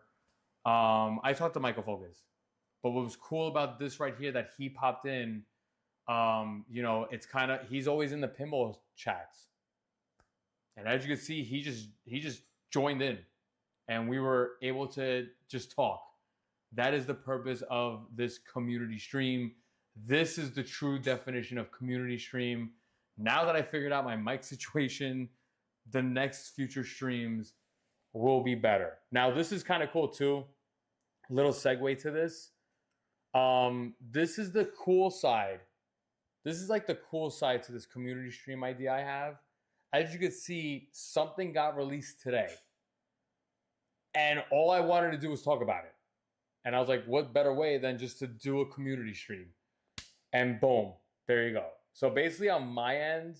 I talked to Michael Focus. But what was cool about this right here that he popped in, you know, it's kind of, he's always in the pinball chats. And as you can see, he just joined in. And we were able to just talk. That is the purpose of this community stream. This is the true definition of community stream. Now that I figured out my mic situation, the next future streams will be better. Now, this is kind of cool too. A little segue to this. This is the cool side. This is like the cool side to this community stream idea I have. As you can see, something got released today. And all I wanted to do was talk about it. And I was like, what better way than just to do a community stream? And boom, there you go. So basically on my end,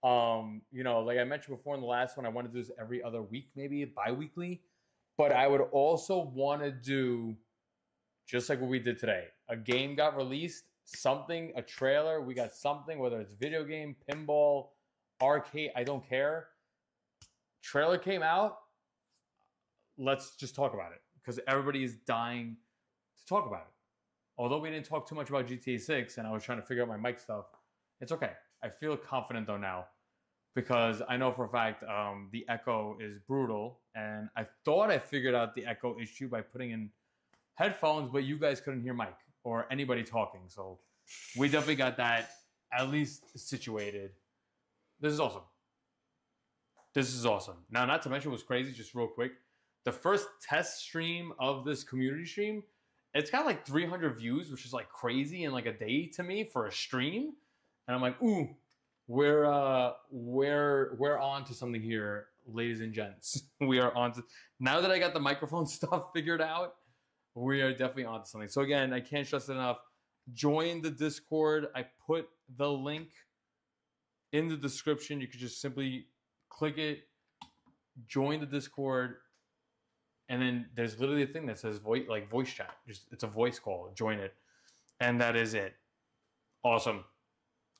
you know, like I mentioned before in the last one, I want to do this every other week, maybe bi-weekly. But I would also want to do, just like what we did today, a game got released, something, a trailer, we got something, whether it's video game, pinball, arcade, I don't care. Trailer came out, let's just talk about it. Because everybody is dying to talk about it. Although we didn't talk too much about GTA 6 and I was trying to figure out my mic stuff, it's okay. I feel confident though now because I know for a fact the echo is brutal, and I thought I figured out the echo issue by putting in headphones, but you guys couldn't hear Mike or anybody talking. So we definitely got that at least situated. This is awesome. This is awesome. Now, not to mention what's crazy, just real quick, the first test stream of this community stream, it's got like 300 views, which is like crazy in like a day to me for a stream. And I'm like, ooh, we're on to something here, ladies and gents. We are on to, now that I got the microphone stuff figured out, we are definitely on to something. So again, I can't stress it enough. Join the Discord. I put the link in the description. You could just simply click it, join the Discord, and then there's literally a thing that says voice chat. It's a voice call. Join it. And that is it. Awesome.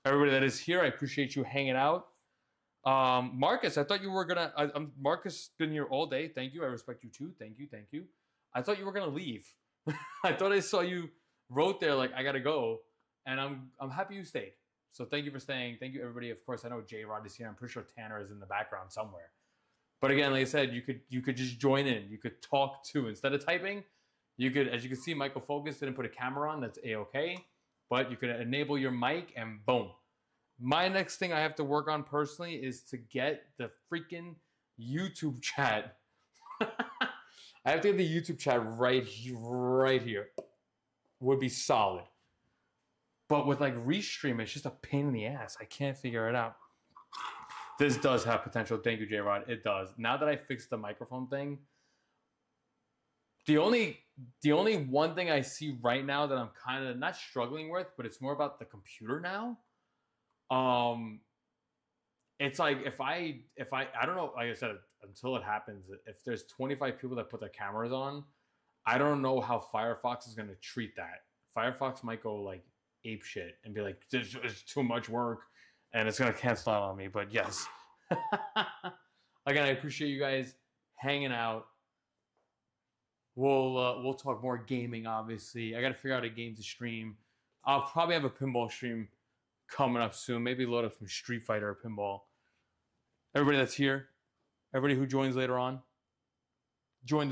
Everybody that is here, I appreciate you hanging out. Marcus, I thought you were going to... Marcus been here all day. Thank you. I respect you too. Thank you. Thank you. I thought you were going to leave. I thought I saw you wrote there like, I got to go. And I'm happy you stayed. So thank you for staying. Thank you, everybody. Of course, I know J-Rod is here. I'm pretty sure Tanner is in the background somewhere. But again, like I said, you could just join in. You could talk too. Instead of typing, you could, as you can see, Michael Focus didn't put a camera on. That's A-okay. But you could enable your mic and boom. My next thing I have to work on personally is to get the freaking YouTube chat. I have to get the YouTube chat right here. Would be solid. But with like Restream, it's just a pain in the ass. I can't figure it out. This does have potential. Thank you, J-Rod. It does. Now that I fixed the microphone thing, the only one thing I see right now that I'm kind of not struggling with, but it's more about the computer now. It's like if I don't know, like I said, until it happens, if there's 25 people that put their cameras on, I don't know how Firefox is going to treat that. Firefox might go like ape shit and be like, this is too much work. And it's going to cancel out on me. But yes. Again, I appreciate you guys hanging out. We'll talk more gaming, obviously. I got to figure out a game to stream. I'll probably have a pinball stream coming up soon. Maybe load up some Street Fighter or pinball. Everybody that's here, everybody who joins later on, join the